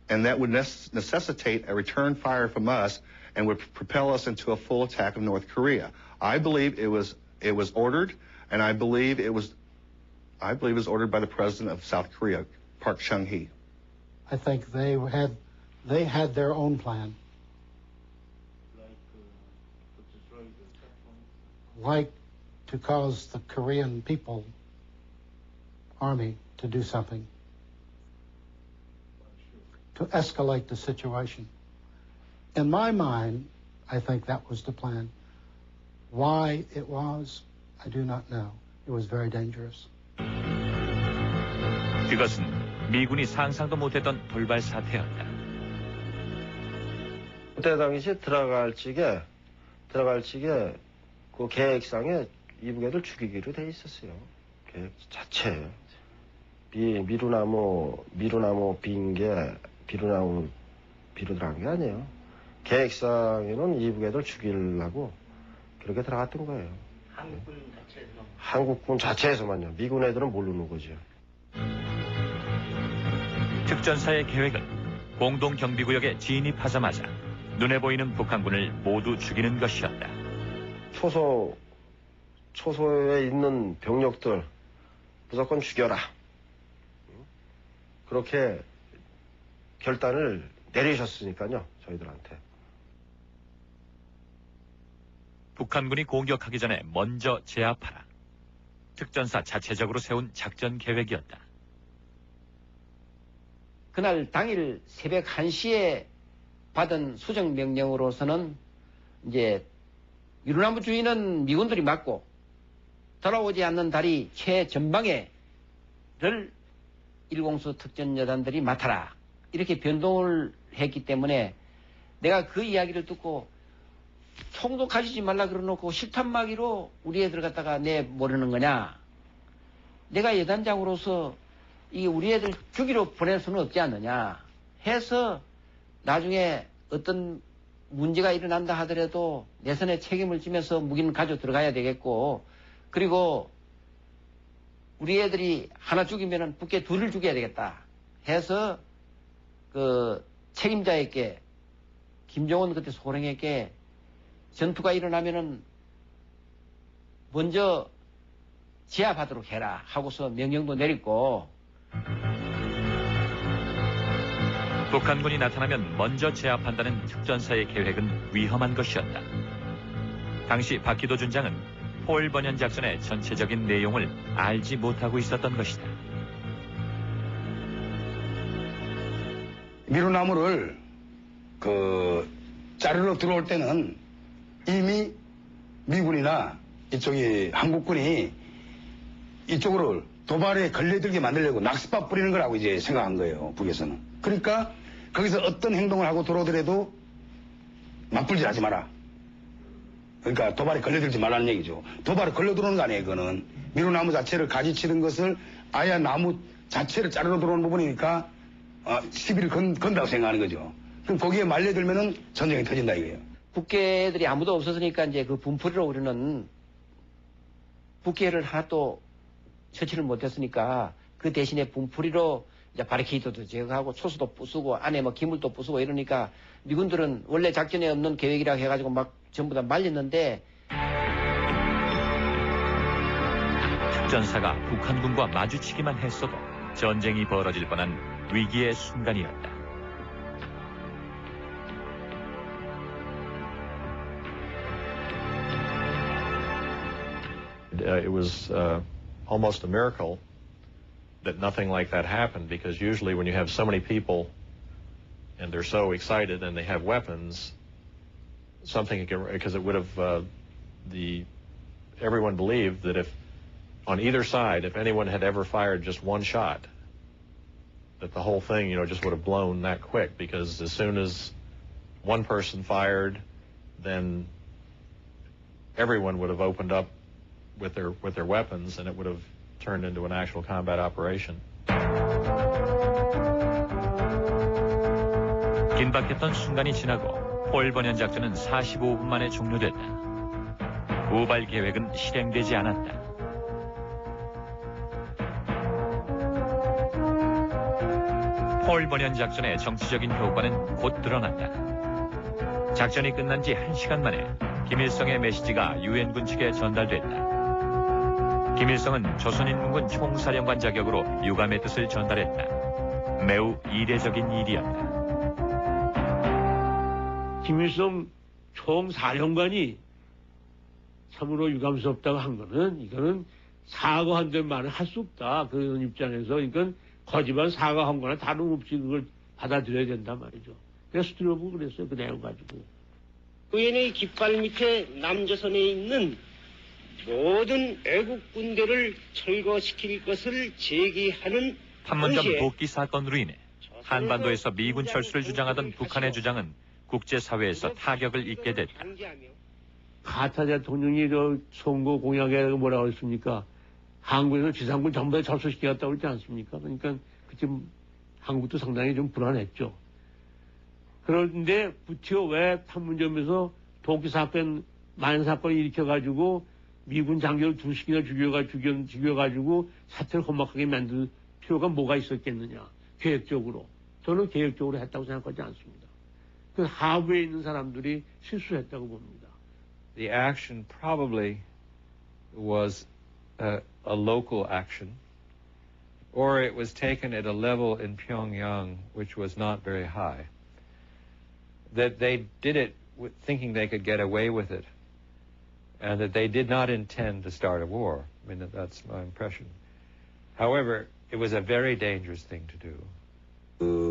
Speaker 8: and that would necessitate a return fire from us and would propel us into a full attack of North Korea. I believe it was ordered, and I believe it was ordered by the president of South Korea, Park Chung-hee.
Speaker 9: I think they had their own plan. Like to cause the Korean army to do something, to escalate the situation. In my mind, I think that was the plan. Why it was, I do not know. It was very dangerous.
Speaker 1: 그것은 미군이 상상도 못했던 돌발 사태였다.
Speaker 20: 그때 당시 들어갈 적에 그 계획상에 이북애들 죽이기로 돼 있었어요. 계획 자체. 미루나무 빈게 비루 들어간 게 아니에요. 계획상에는 이북애들 죽이려고 그렇게 들어갔던 거예요. 한국군 자체에서만요. 미군 애들은 모르는 거죠.
Speaker 1: 특전사의 계획은 공동경비구역에 진입하자마자 눈에 보이는 북한군을 모두 죽이는 것이었다.
Speaker 20: 초소에 있는 병력들 무조건 죽여라. 그렇게 결단을 내리셨으니까요, 저희들한테.
Speaker 1: 북한군이 공격하기 전에 먼저 제압하라. 특전사 자체적으로 세운 작전 계획이었다.
Speaker 2: 그날 당일 새벽 1시에 받은 수정 명령으로서는 이제 미루나무 주위는 미군들이 막고 돌아오지 않는 다리 최전방에를 1공수 특전여단들이 맡아라. 이렇게 변동을 했기 때문에 내가 그 이야기를 듣고 총도 가지지 말라 그러놓고 실탄막이로 우리 애들 갖다가 내모르는 거냐. 내가 여단장으로서 이 우리 애들 죽이러 보낼 수는 없지 않느냐 해서 나중에 어떤 문제가 일어난다 하더라도 내선에 책임을 지면서 무기는 가지고 들어가야 되겠고, 그리고 우리 애들이 하나 죽이면은 북에 둘을 죽여야 되겠다 해서 그 책임자에게 김정은 그때 소령에게 전투가 일어나면은 먼저 제압하도록 해라 하고서 명령도 내렸고,
Speaker 1: 북한군이 나타나면 먼저 제압한다는 특전사의 계획은 위험한 것이었다. 당시 박기도 준장은 폴 버년 작전의 전체적인 내용을 알지 못하고 있었던 것이다.
Speaker 16: 미루나무를 자르러 들어올 때는 이미 미군이나 이쪽이 한국군이 이쪽으로 도발에 걸려들게 만들려고 낙스밥 뿌리는 거라고 이제 생각한 거예요, 북에서는. 그러니까 거기서 어떤 행동을 하고 들어오더라도 맞불질 하지 마라. 그러니까 도발에 걸려들지 말라는 얘기죠. 도발에 걸려 들어오는 거 아니에요, 그거는. 미루나무 자체를 가지치는 것을 아예 나무 자체를 자르러 들어오는 부분이니까 시비를 건다고 생각하는 거죠. 그럼 거기에 말려들면은 전쟁이 터진다 이거예요.
Speaker 2: 북괴들이 아무도 없었으니까 이제 그 분풀이로 우리는 북괴를 하나도 처치를 못했으니까 그 대신에 분풀이로 이제 바리케이드도 제거하고 초수도 부수고 안에 뭐 기물도 부수고 이러니까 미군들은 원래 작전에 없는 계획이라고 해가지고 막 전부 다 말렸는데,
Speaker 1: 특전사가 북한군과 마주치기만 했어도 전쟁이 벌어질 뻔한 위기의 순간이었다.
Speaker 5: It was almost a miracle that nothing like that happened, because usually when you have so many people and they're so excited and they have weapons, because it would have, everyone believed that if on either side, if anyone had ever fired just one shot, that the whole thing, just would have blown that quick, because as soon as one person fired, then everyone would have opened up with their weapons, and it would have turned into an actual combat operation.
Speaker 1: 긴박했던 순간이 지나고 폴 버년 작전은 45분 만에 종료됐다. 우발 계획은 실행되지 않았다. 폴 버년 작전의 정치적인 효과는 곧 드러났다. 작전이 끝난 지 1시간 만에 김일성의 메시지가 유엔군 측에 전달됐다. 김일성은 조선인민군 총사령관 자격으로 유감의 뜻을 전달했다. 매우 이례적인 일이었다.
Speaker 21: 김일성 총사령관이 참으로 유감스럽다고 한 거는 이거는 사과한다는 말은 할 수 없다. 그런 입장에서 그러니까 거짓말 사과한 거나 다름없이 그걸 받아들여야 된단 말이죠. 그래서 스트로브 그랬어요. 그 내용 가지고.
Speaker 22: 유엔의 깃발 밑에 남조선에 있는 모든 애국 군대를 철거시킬 것을 제기하는
Speaker 1: 판문점 도끼 사건으로 인해 한반도에서 미군 철수를 주장하던 북한의 주장은 국제사회에서 타격을 입게 됐다.
Speaker 21: 카타 대통령이 저 선거 공약에 뭐라고 했습니까? 한국에서 지상군 전부 다 철수시키겠다고 그러지 않습니까? 그러니까 그쯤 한국도 상당히 좀 불안했죠. 그런데 부티어 왜 판문점에서 도끼 사건, 만 사건을 일으켜가지고 미군 장교를 2씩이나 죽여가지고 사태를 험악하게 만들 필요가 뭐가 있었겠느냐. 계획적으로. 저는 계획적으로 했다고 생각하지 않습니다. 그 하부에 있는 사람들이 실수했다고 봅니다.
Speaker 5: The action probably was a local action, or it was taken at a level in Pyongyang which was not very high. That they did it thinking they could get away with it, and that they did not intend to start a war. I mean, that's my impression. However, it was a very dangerous thing to do.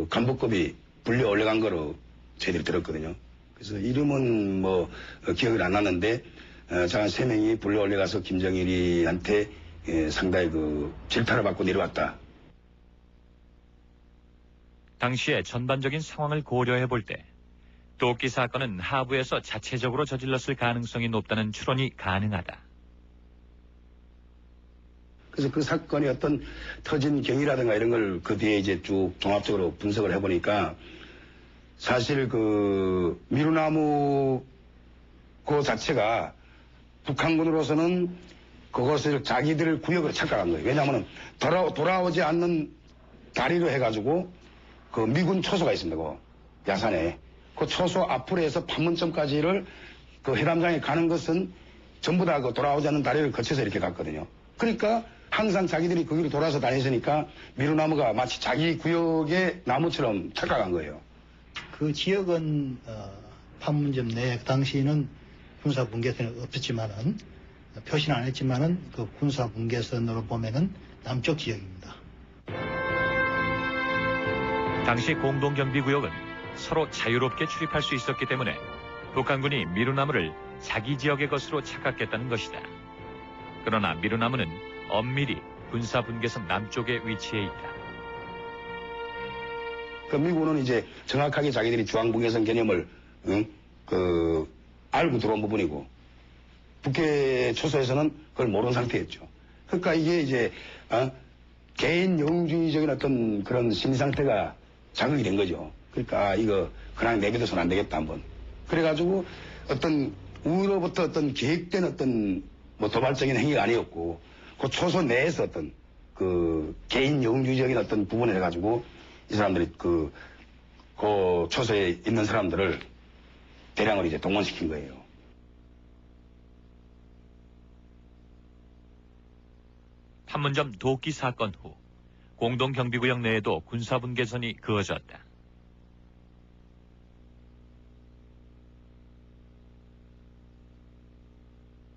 Speaker 16: 간부급이 불려 올라간 거로 저희들이 들었거든요. 그래서 이름은 뭐 기억이 안 나는데 자 3명이 불려 올라가서 김정일이한테 상당히 질타를 받고 내려왔다.
Speaker 1: 당시의 전반적인 상황을 고려해 볼 때 도끼 사건은 하부에서 자체적으로 저질렀을 가능성이 높다는 추론이 가능하다.
Speaker 16: 그래서 그 사건이 어떤 터진 경위라든가 이런 걸 그 뒤에 이제 쭉 종합적으로 분석을 해보니까 사실 미루나무 그 자체가 북한군으로서는 그것을 자기들 구역으로 착각한 거예요. 왜냐하면 돌아오지 않는 다리로 해가지고 그 미군 초소가 있습니다. 그 야산에. 그 초소 앞으로 해서 판문점까지를 그 회담장에 가는 것은 전부 다 그 돌아오지 않는 다리를 거쳐서 이렇게 갔거든요. 그러니까 항상 자기들이 거기로 돌아서 다녔으니까 미루나무가 마치 자기 구역의 나무처럼 착각한 거예요.
Speaker 10: 그 지역은 판문점 내 당시에는 군사 분계선이 없었지만은 표시는 안 했지만은 그 군사 분계선으로 보면은 남쪽 지역입니다.
Speaker 1: 당시 공동경비구역은 서로 자유롭게 출입할 수 있었기 때문에 북한군이 미루나무를 자기 지역의 것으로 착각했다는 것이다. 그러나 미루나무는 엄밀히 군사분계선 남쪽에 위치해 있다.
Speaker 16: 그 미군은 이제 정확하게 자기들이 중앙분계선 개념을 알고 들어온 부분이고 북해 초소에서는 그걸 모르는 상태였죠. 그러니까 이게 이제 개인 영웅주의적인 어떤 그런 심리 상태가 자극이 된 거죠. 그러니까 이거 그냥 내비둬서는 안 되겠다 한번. 그래가지고 어떤 우로부터 어떤 계획된 어떤 뭐 도발적인 행위가 아니었고 그 초소 내에서 어떤 그 개인 영웅주의적인 어떤 부분을 해가지고 이 사람들이 그 초소에 있는 사람들을 대량으로 이제 동원시킨 거예요.
Speaker 1: 판문점 도끼 사건 후 공동경비구역 내에도 군사분계선이 그어졌다.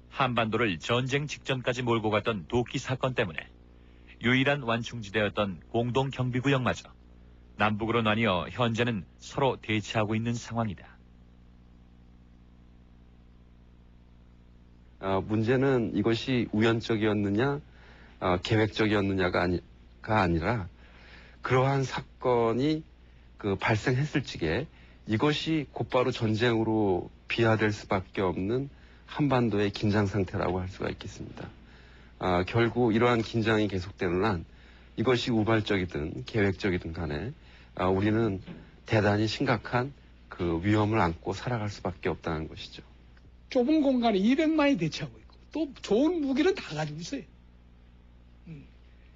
Speaker 1: 한반도를 전쟁 직전까지 몰고 갔던 도끼 사건 때문에 유일한 완충지대였던 공동경비구역마저 남북으로 나뉘어 현재는 서로 대치하고 있는 상황이다.
Speaker 23: 문제는 이것이 우연적이었느냐, 계획적이었느냐가 아니라 그러한 사건이 발생했을 적에 이것이 곧바로 전쟁으로 비화될 수밖에 없는 한반도의 긴장 상태라고 할 수가 있겠습니다. 결국 이러한 긴장이 계속되는 한 이것이 우발적이든 계획적이든 간에 우리는 대단히 심각한 그 위험을 안고 살아갈 수밖에 없다는 것이죠.
Speaker 19: 좁은 공간에 200만이 대치하고 있고 또 좋은 무기는 다 가지고 있어요.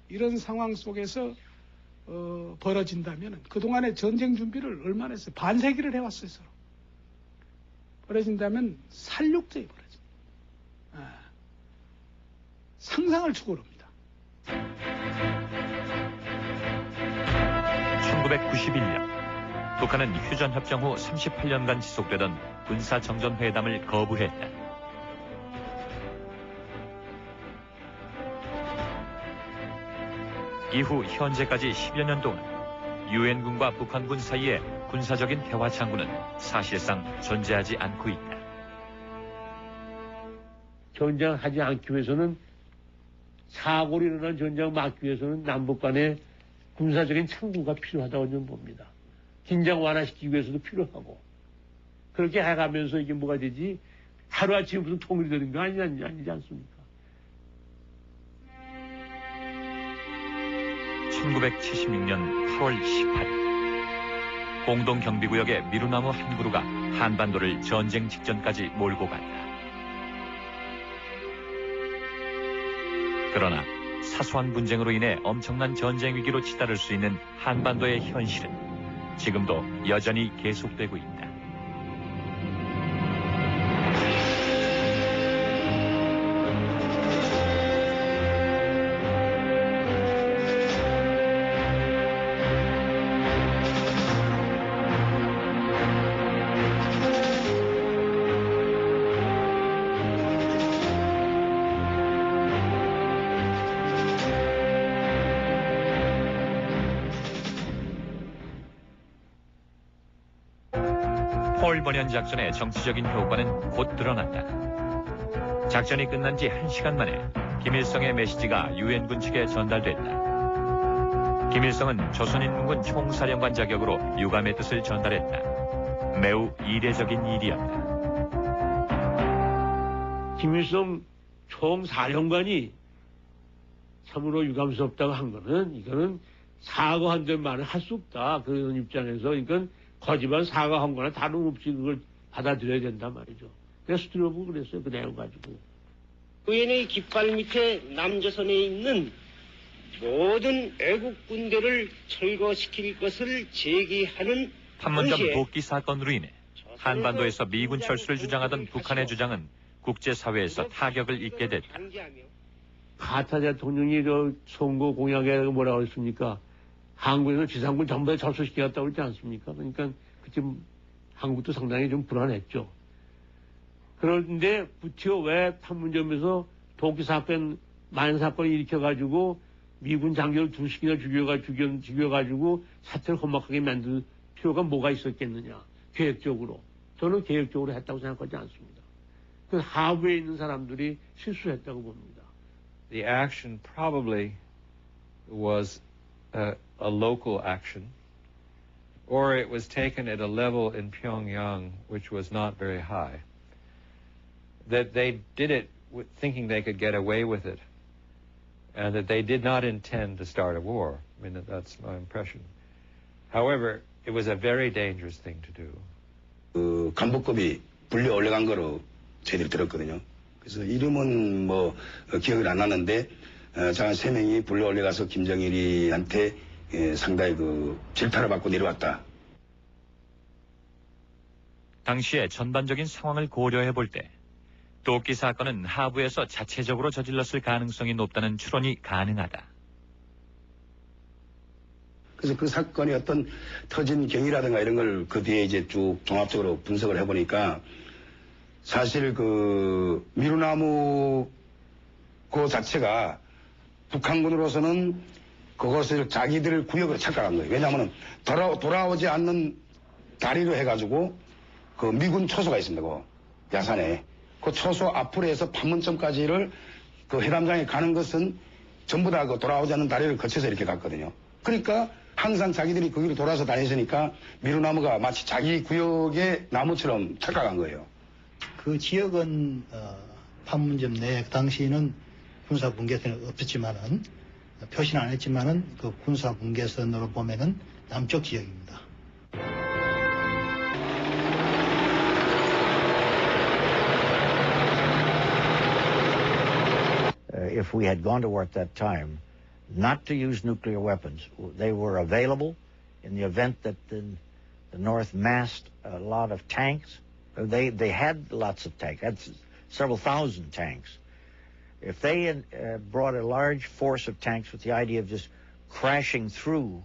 Speaker 19: 이런 상황 속에서 벌어진다면 그동안의 전쟁 준비를 얼마나 했어요? 반세기를 해왔어요. 서로. 벌어진다면 살육전이 벌어집니다. 상상을 초월합니다.
Speaker 1: 1991년 북한은 휴전협정 후 38년간 지속되던 군사정전회담을 거부했다. 이후 현재까지 10여 년 동안 유엔군과 북한군 사이의 군사적인 대화 창구는 사실상 존재하지 않고 있다.
Speaker 21: 전쟁하지 않기 위해서는 사고로 일어난 전쟁을 막기 위해서는 남북 간의 군사적인 창구가 필요하다고 저는 봅니다. 긴장 완화시키기 위해서도 필요하고 그렇게 해가면서 이게 뭐가 되지 하루아침에 무슨 통일이 되는 거 아니지 않습니까?
Speaker 1: 1976년 8월 18일 공동경비구역의 미루나무 한 그루가 한반도를 전쟁 직전까지 몰고 갔다. 그러나 사소한 분쟁으로 인해 엄청난 전쟁 위기로 치달을 수 있는 한반도의 현실은 지금도 여전히 계속되고 있다. 폴 버년 작전의 정치적인 효과는 곧 드러났다. 작전이 끝난 지 1시간 만에 김일성의 메시지가 유엔군 측에 전달됐다. 김일성은 조선인민군 총사령관 자격으로 유감의 뜻을 전달했다. 매우 이례적인 일이었다.
Speaker 21: 김일성 총사령관이 참으로 유감스럽다고 한 거는 이거는 사과한다는 말을 할 수 없다. 그런 입장에서 그러니까 거짓말 사과한 거나 다름없이 그걸 받아들여야 된단 말이죠. 그래서 스트로브 그랬어요. 그 내용 가지고.
Speaker 22: 유엔의 깃발 밑에 남조선에 있는 모든 애국 군대를 철거시킬 것을 제기하는
Speaker 1: 판문점 도끼 사건으로 인해 한반도에서 미군 철수를 주장하던 북한의 주장은 국제사회에서 타격을 입게 됐다.
Speaker 21: 카타 대통령이 저 선거 공약에 뭐라고 했습니까? 한국에서 지상군 전부 다 접수시켰다고 그러지 않습니까? 그러니까 그쯤 한국도 상당히 좀 불안했죠. 그런데 부티어 왜 판문점에서 도끼 사건, 만 사건을 일으켜가지고 미군 장교를 2씩이나 죽여가지고 사태를 험악하게 만들 필요가 뭐가 있었겠느냐. 계획적으로. 저는 계획적으로 했다고 생각하지 않습니다. 그 하부에 있는 사람들이 실수했다고 봅니다.
Speaker 5: The action probably was a local action, or it was taken at a level in Pyongyang which was not very high. That they did it thinking they could get away with it, and that they did not intend to start a war. I mean, that's my impression. However, it was a very dangerous thing to do.
Speaker 16: 간부급이 불려 올라간 거로 저희들이 들었거든요. 그래서 이름은 뭐 기억이 안 나는데 자 3명이 불려 올라가서 김정일이한테 상당히 그 질타를 받고 내려왔다.
Speaker 1: 당시의 전반적인 상황을 고려해 볼 때 도끼 사건은 하부에서 자체적으로 저질렀을 가능성이 높다는 추론이 가능하다.
Speaker 16: 그래서 그 사건이 어떤 터진 경위라든가 이런 걸 그 뒤에 이제 쭉 종합적으로 분석을 해보니까 사실 그 미루나무 그 자체가 북한군으로서는 그것을 자기들 구역으로 착각한 거예요. 왜냐하면 돌아오지 않는 다리로 해가지고 그 미군 초소가 있습니다. 그 야산에. 그 초소 앞으로 해서 판문점까지를 그 회담장에 가는 것은 전부 다 그 돌아오지 않는 다리를 거쳐서 이렇게 갔거든요. 그러니까 항상 자기들이 그 길을 돌아서 다녔으니까 미루나무가 마치 자기 구역의 나무처럼 착각한 거예요.
Speaker 10: 그 지역은 판문점 내 당시에는 군사 분계선이 없었지만은 표시는 안 했지만은 그 군사 분계선으로 보면은 남쪽 지역입니다.
Speaker 14: If we had gone to war at that time, not to use nuclear weapons. They were available in the event that the North massed a lot of tanks. They had lots of tanks, had several thousand tanks. If they had brought a large force of tanks with the idea of just crashing through,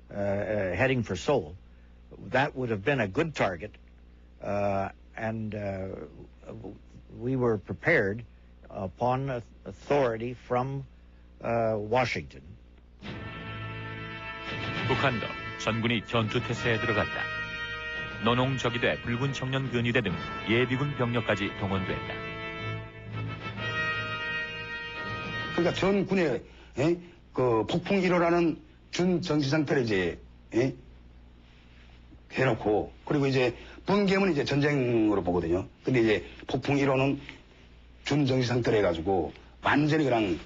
Speaker 14: heading for Seoul, that would have been a good target, and we were prepared upon authority from Washington.
Speaker 1: 북한도 전군이 전투태세에 들어갔다. 노농적이 돼 붉은 청년 근위대 등 예비군 병력까지 동원됐다.
Speaker 16: 그러니까 전군에 그 폭풍 1호라는 준 정지 상태를 이제 해놓고, 그리고 이제 번개는 이제 전쟁으로 보거든요. 근데 이제 폭풍 1호는 준 정지 상태로 해가지고 완전히 그냥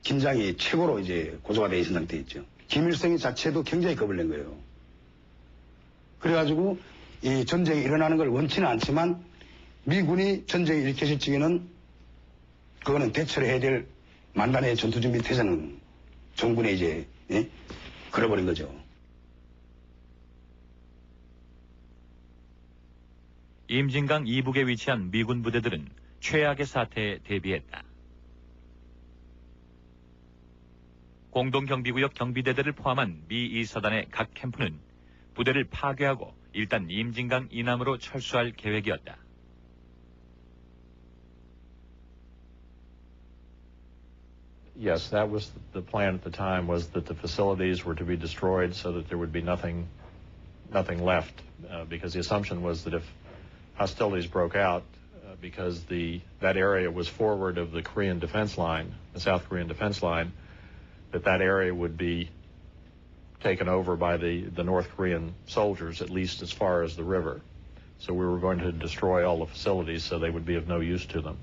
Speaker 16: 긴장이 최고로 이제 고조가 돼 있는 상태 있죠. 김일성이 자체도 굉장히 겁을 낸 거예요. 그래가지고 이 전쟁이 일어나는 걸 원치는 않지만 미군이 전쟁을 일으켰을 적에는 그거는 대처를 해야 될 만반의 전투준비 태세는 정군에 이제 걸어버린 거죠.
Speaker 1: 임진강 이북에 위치한 미군 부대들은 최악의 사태에 대비했다. 공동경비구역 경비대대를 포함한 미 2사단의 각 캠프는 부대를 파괴하고 일단 임진강 이남으로 철수할 계획이었다.
Speaker 5: Yes, that was the plan at the time, was that the facilities were to be destroyed so that there would be nothing left, because the assumption was that if hostilities broke out, because that area was forward of the Korean defense line, the South Korean defense line, that area would be taken over by the North Korean soldiers, at least as far as the river. So we were going to destroy all the facilities so they would be of no use to them.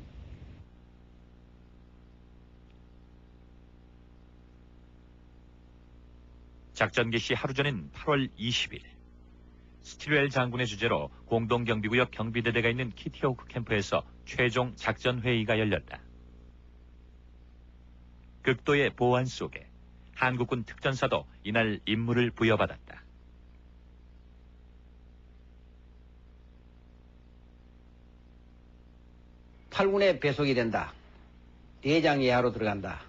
Speaker 1: 작전 개시 하루 전인 8월 20일, 스틸웰 장군의 주재로 공동경비구역 경비대대가 있는 키티호크 캠프에서 최종 작전 회의가 열렸다. 극도의 보안 속에 한국군 특전사도 이날 임무를 부여받았다.
Speaker 2: 팔군에 배속이 된다. 대장 예하로 들어간다.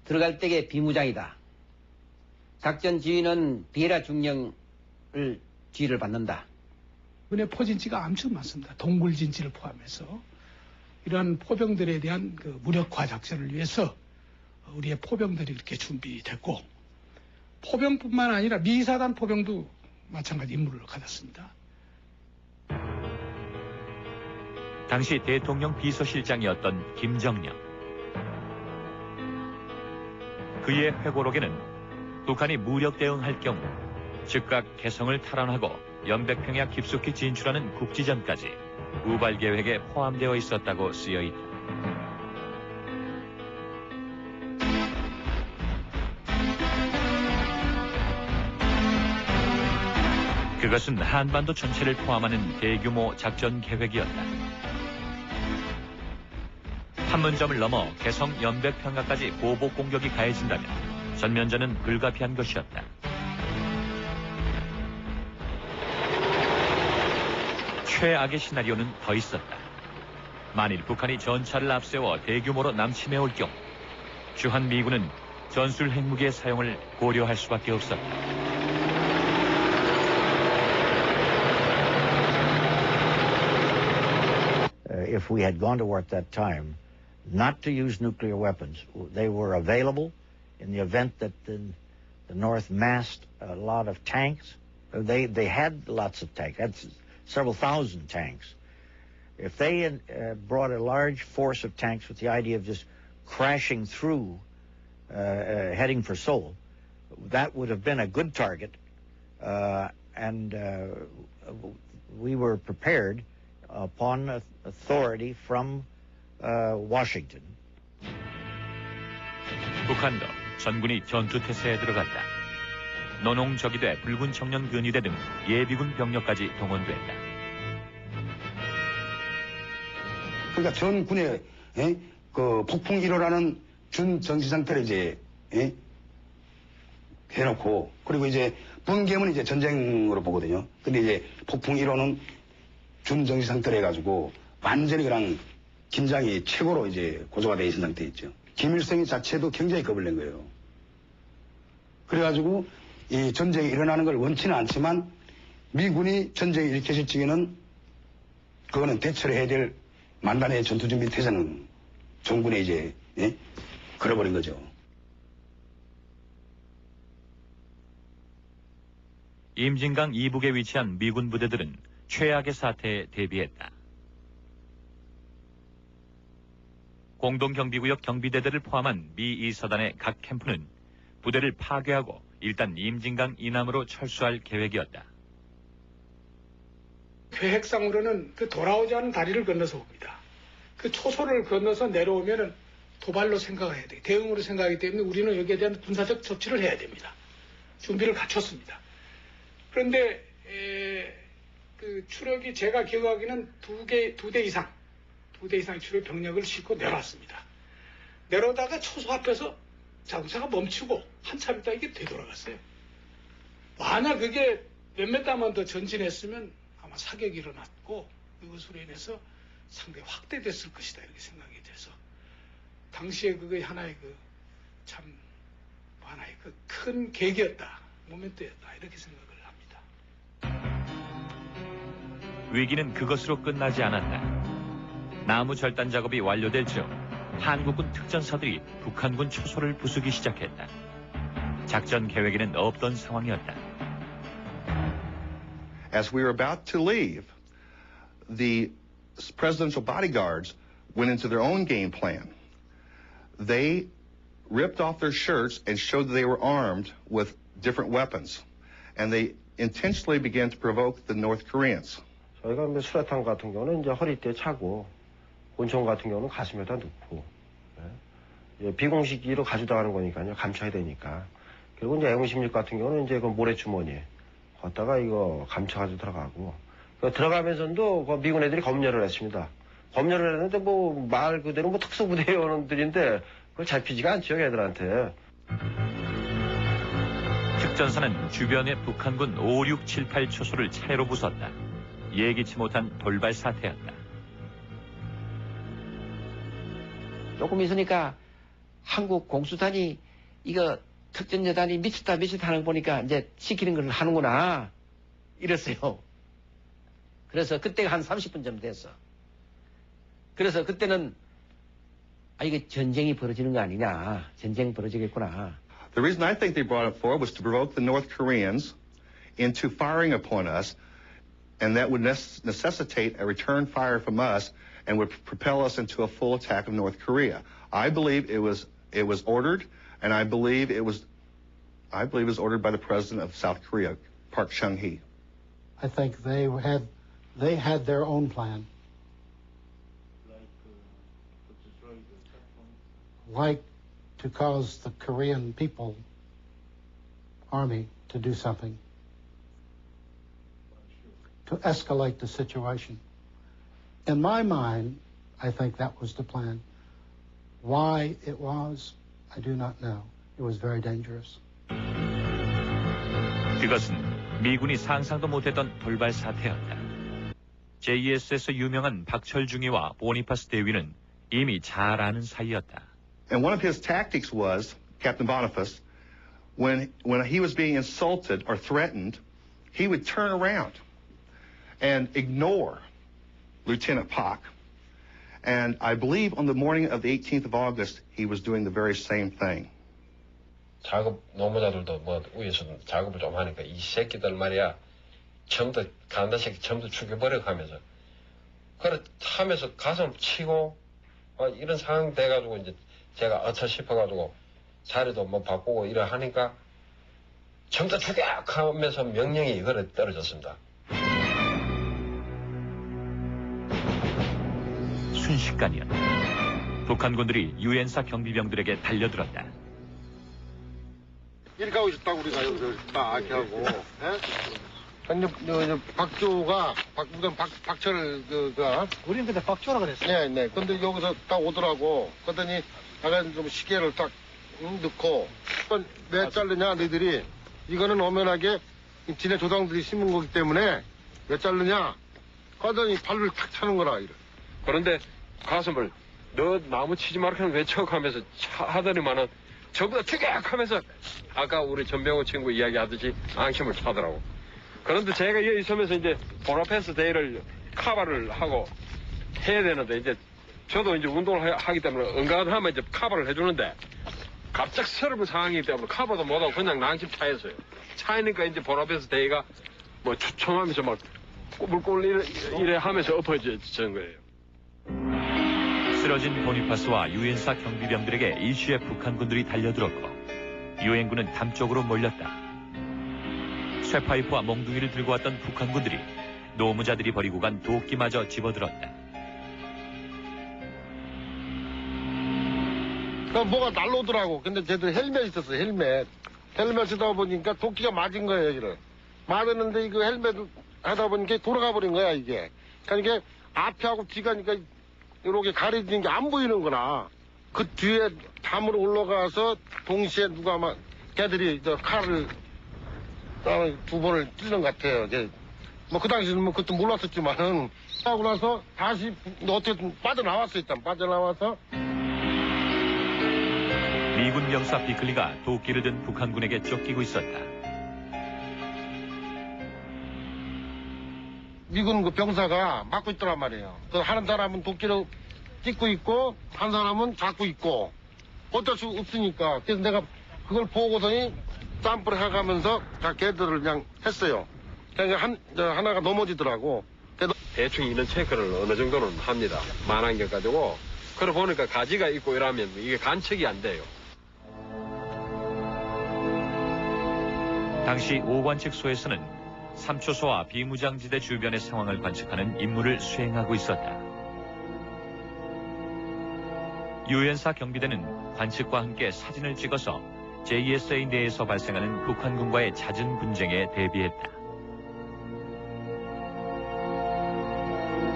Speaker 2: 들어갈 때에 비무장이다. 작전 지휘는 비에라 중령을 지휘를 받는다.
Speaker 19: 군의 포진지가 엄청 많습니다. 동굴 진지를 포함해서 이러한 포병들에 대한 그 무력화 작전을 위해서 우리의 포병들이 이렇게 준비됐고, 포병뿐만 아니라 미사단 포병도 마찬가지 임무를 가졌습니다.
Speaker 1: 당시 대통령 비서실장이었던 김정령. 그의 회고록에는 북한이 무력 대응할 경우 즉각 개성을 탈환하고 연백평야 깊숙이 진출하는 국지전까지 우발 계획에 포함되어 있었다고 쓰여 있다. 그것은 한반도 전체를 포함하는 대규모 작전 계획이었다. 판문점을 넘어 개성 연백평야까지 보복 공격이 가해진다면 전면전은 불가피한 것이었다. 최악의 시나리오는 더 있었다. 만일 북한이 전차를 앞세워 대규모로 남침해올 경우 주한 미군은 전술 핵무기의 사용을 고려할 수밖에 없었다.
Speaker 14: If we had gone to war at that time, not to use nuclear weapons. They were available in the event that the North massed a lot of tanks. They had lots of tanks, had several thousand tanks. If they had brought a large force of tanks with the idea of just crashing through, heading for Seoul, that would have been a good target, and we were prepared upon authority from Washington.
Speaker 1: 북한도 전군이 전투태세에 들어갔다. 노농적이 돼 붉은 청년 근위대 등 예비군 병력까지 동원됐다.
Speaker 16: 그러니까 전군에 그 폭풍 1호라는 준 정지 상태를 이제 해놓고, 그리고 이제 번개는 이제 전쟁으로 보거든요. 근데 이제 폭풍 1호는 준정지 상태로 해가지고 완전히 그냥 긴장이 최고로 이제 고조가 돼 있는 상태 있죠. 김일성이 자체도 굉장히 겁을 낸 거예요. 그래가지고 이 전쟁이 일어나는 걸 원치는 않지만 미군이 전쟁이 일으켰을 적에는 그거는 대처를 해야 될 만단의 전투준비 태세는 정군에 이제 걸어버린 거죠.
Speaker 1: 임진강 이북에 위치한 미군 부대들은 최악의 사태에 대비했다. 공동경비구역 경비대대를 포함한 미 2사단의 각 캠프는 부대를 파괴하고 일단 임진강 이남으로 철수할 계획이었다.
Speaker 19: 계획상으로는 그 돌아오지 않은 다리를 건너서 옵니다. 그 초소를 건너서 내려오면은 도발로 생각해야 돼. 대응으로 생각하기 때문에 우리는 여기에 대한 군사적 조치를 해야 됩니다. 준비를 갖췄습니다. 그런데 그 추력이 제가 기억하기는 두 대 이상의 추력 병력을 싣고 내려왔습니다. 내려오다가 초소 앞에서 자동차가 멈추고 한참 있다 이게 되돌아갔어요. 만약 그게 몇몇 달만 더 전진했으면 아마 사격이 일어났고 이것으로 인해서 상당히 확대됐을 것이다 이렇게 생각이 돼서 당시에 그게 하나의 하나의 큰 계기였다, 모멘트였다 이렇게 생각을 합니다.
Speaker 1: 위기는 그것으로 끝나지 않았다. 나무 절단 작업이 완료될 즈음 한국군 특전사들이 북한군 초소를 부수기 시작했다. 작전 계획에는 없던 상황이었다.
Speaker 8: As we were about to leave, the presidential bodyguards went into their own game plan. They ripped off their shirts and showed that they were armed with different weapons. And they intentionally began to provoke the North Koreans.
Speaker 20: 저희가 수류탄 같은 경우는 이제 허리띠에 차고, 권총 같은 경우는 가슴에다 넣고, 비공식기로 가져다가는 거니까요. 감춰야 되니까. 그리고 이제 M16 같은 경우는 이제 그 모래주머니에 걷다가 이거 감춰가지고 들어가고, 들어가면서도 그 미군 애들이 검열을 했습니다. 검열을 했는데 말 그대로 특수부대 요원들인데 그걸 잡히지가 않죠, 애들한테.
Speaker 1: 특전사는 주변의 북한군 5, 6, 7, 8 초소를 차례로 부쉈다. 예기치 못한 돌발 사태였다.
Speaker 2: 조금 있으니까 한국 공수단이 이거 특전여단이 미쳤다 하는 거 보니까 이제 시키는 걸 하는구나 이랬어요. 그래서 그때가 한 30분쯤 됐어. 그래서 그때는 이게 전쟁이 벌어지는 거 아니냐, 전쟁 벌어지겠구나.
Speaker 8: The reason I think they brought it forward was to provoke the North Koreans into firing upon us, and that would necessitate a return fire from us and would propel us into a full attack of North Korea. I believe it was ordered, and I believe it was ordered by the president of South Korea, Park Chung-hee.
Speaker 4: I think they had their own plan. Like to cause the Korean people army to do something, to escalate the situation. In my mind, I think that was the plan. Why it was, I do not know. It was very dangerous.
Speaker 1: 그것은 미군이 상상도 못했던 돌발 사태였다. JS에서 유명한 박철중이와 보니파스 대위는 이미 잘 아는 사이였다.
Speaker 8: And one of his tactics was, Captain Boniface, when he was being insulted or threatened, he would turn around and ignore Lieutenant Pak. And I believe on the morning of the 18th of August, he was doing the very same thing.
Speaker 6: 작업 노무자들도 위에서 작업을 좀 하니까 이 새끼들 말이야 처음부터 간다 새끼 처음부터 죽여버려 하면서 그래 하면서 가슴 치고 이런 상황 돼가지고 이제 제가 어처 싶어가지고 자리도 바꾸고 이래 하니까 처음부터 죽여 하면서 명령이 이거를 떨어졌습니다.
Speaker 1: 순식간이었다. 북한군들이 유엔사 경비병들에게 달려들었다.
Speaker 9: 이렇게 하고 있었다고 우리가 여기서 딱 이렇게 하고, 근데 박조가 박철
Speaker 4: 우리는 그때 박조라 그랬어요.
Speaker 9: 네. 근데 여기서 딱 오더라고. 그랬더니 약간 좀 시계를 딱 넣고 왜 자르냐 너희들이 이거는 엄연하게 지네 조상들이 심은 거기 때문에 왜 자르냐 하더니 발을 탁 차는 거라 이래.
Speaker 6: 그런데 가슴을 너 나무 치지 말라고 외쳐가면서 하더니만은 전부 다 티격하면서 아까 우리 전병호 친구 이야기하듯이 앙심을 차더라고. 그런데 제가 여기 있으면서 이제 보나펜스 데이를 카바를 하고 해야 되는데 이제 저도 이제 운동을 하기 때문에 은간하면 이제 카바를 해주는데 갑작스러운 상황이기 때문에 카바도 못하고 그냥 낭심 차였어요. 차이니까 이제 보나펜스 데이가 뭐 추첨하면서 막 꾸불꾸불 이래 하면서 엎어지는 거예요.
Speaker 1: 쓰러진 보니파스와 유엔사 경비병들에게 일시에 북한군들이 달려들었고 유엔군은 담쪽으로 몰렸다. 쇠파이프와 몽둥이를 들고 왔던 북한군들이 노무자들이 버리고 간 도끼마저 집어들었다.
Speaker 9: 뭐가 날라오더라고. 근데 쟤들 헬멧 있었어, 헬멧. 헬멧 쓰다 보니까 도끼가 맞은 거예요, 여기를. 맞았는데 이거 헬멧 하다 보니까 돌아가 버린 거야, 이게. 그러니까 이게 앞에하고 뒤가니까 이렇게 가려지는 게 안 보이는구나. 그 뒤에 담으로 올라가서 동시에 누가 막 걔들이 저 칼을 두 번을 찔른 것 같아요. 뭐 그 당시에는 뭐 그것도 몰랐었지만은 하고 나서 다시 어떻게든 빠져나왔어. 일단 빠져나와서
Speaker 1: 미군 병사 비클리가 도끼를 든 북한군에게 쫓기고 있었다.
Speaker 9: 미군 그 병사가 막고 있더란 말이에요. 그 하는 사람은 도끼를 찍고 있고 한 사람은 잡고 있고 어쩔 수 없으니까. 그래서 내가 그걸 보고서니 쌈불 해가면서 다 걔들을 그냥 했어요. 그러니까 하나가 넘어지더라고.
Speaker 6: 대충 이런 체크를 어느 정도는 합니다. 만안경 가지고. 그래 보니까 가지가 있고 이러면 이게 간척이 안 돼요.
Speaker 1: 당시 오관측소에서는 삼초소와 비무장지대 주변의 상황을 관측하는 임무를 수행하고 있었다. 유엔사 경비대는 관측과 함께 사진을 찍어서 JSA 내에서 발생하는 북한군과의 잦은 분쟁에 대비했다.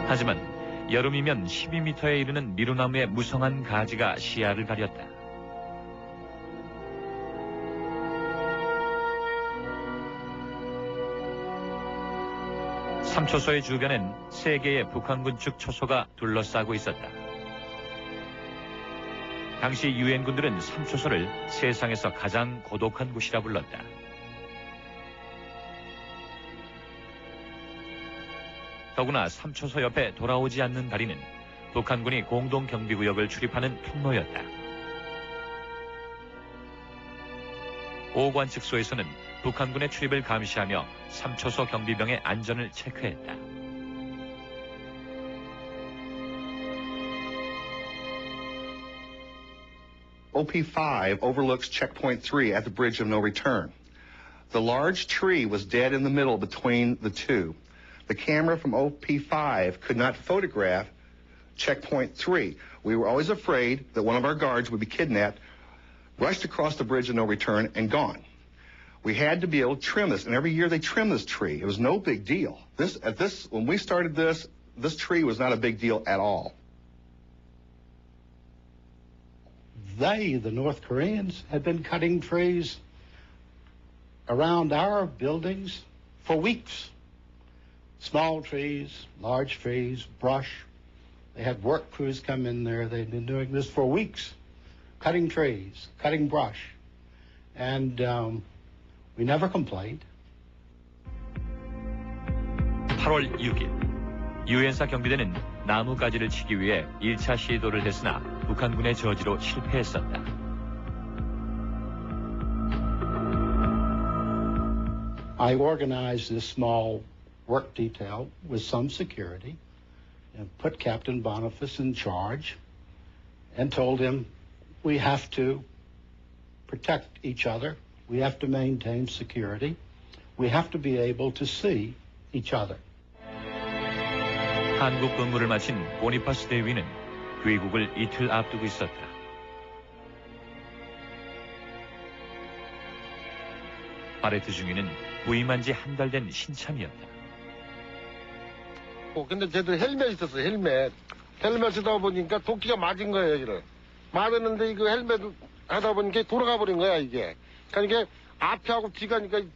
Speaker 1: 하지만 여름이면 12m에 이르는 미루나무의 무성한 가지가 시야를 가렸다. 삼초소의 주변엔 3개의 북한군 측 초소가 둘러싸고 있었다. 당시 유엔군들은 삼초소를 세상에서 가장 고독한 곳이라 불렀다. 더구나 삼초소 옆에 돌아오지 않는 다리는 북한군이 공동경비구역을 출입하는 통로였다. 오관측소에서는 북한군의 출입을 감시하며 삼초소 경비병의 안전을 체크했다.
Speaker 8: OP5 overlooks checkpoint 3 at the bridge of no return. The large tree was dead in the middle between the two. The camera from OP5 could not photograph checkpoint 3. We were always afraid that one of our guards would be kidnapped, rushed across the bridge of no return, and gone. We had to be able to trim this, and every year they trim this tree. It was no big deal. When we started this tree was not a big deal at all.
Speaker 4: They, the North Koreans, had been cutting trees around our buildings for weeks. Small trees, large trees, brush. They had work crews come in there. They'd been doing this for weeks, cutting trees, cutting brush. And we never complained.
Speaker 1: 8월 6일, 유엔사 경비대는 나무가지를 치기 위해 1차 시도를 했으나 북한군의 저지로 실패했었다.
Speaker 4: I organized this small work detail with some security and put Captain Boniface in charge and told him we have to protect each other. We have to maintain security. We have to be able to see each other.
Speaker 1: 한국 근무를 마친 보니파스 대위는 귀국을 이틀 앞두고 있었다. 바레트 중위는 부임한 지 한 달 된 신참이었다.
Speaker 9: 근데 쟤들 헬멧 있었어, 헬멧. 헬멧 쓰다 보니까 도끼가 맞은 거예요, 여기를. 맞았는데 이거 헬멧 하다 보니까 돌아가 버린 거야, 이게. 그러니까 이게 앞에하고 뒤가 그러니까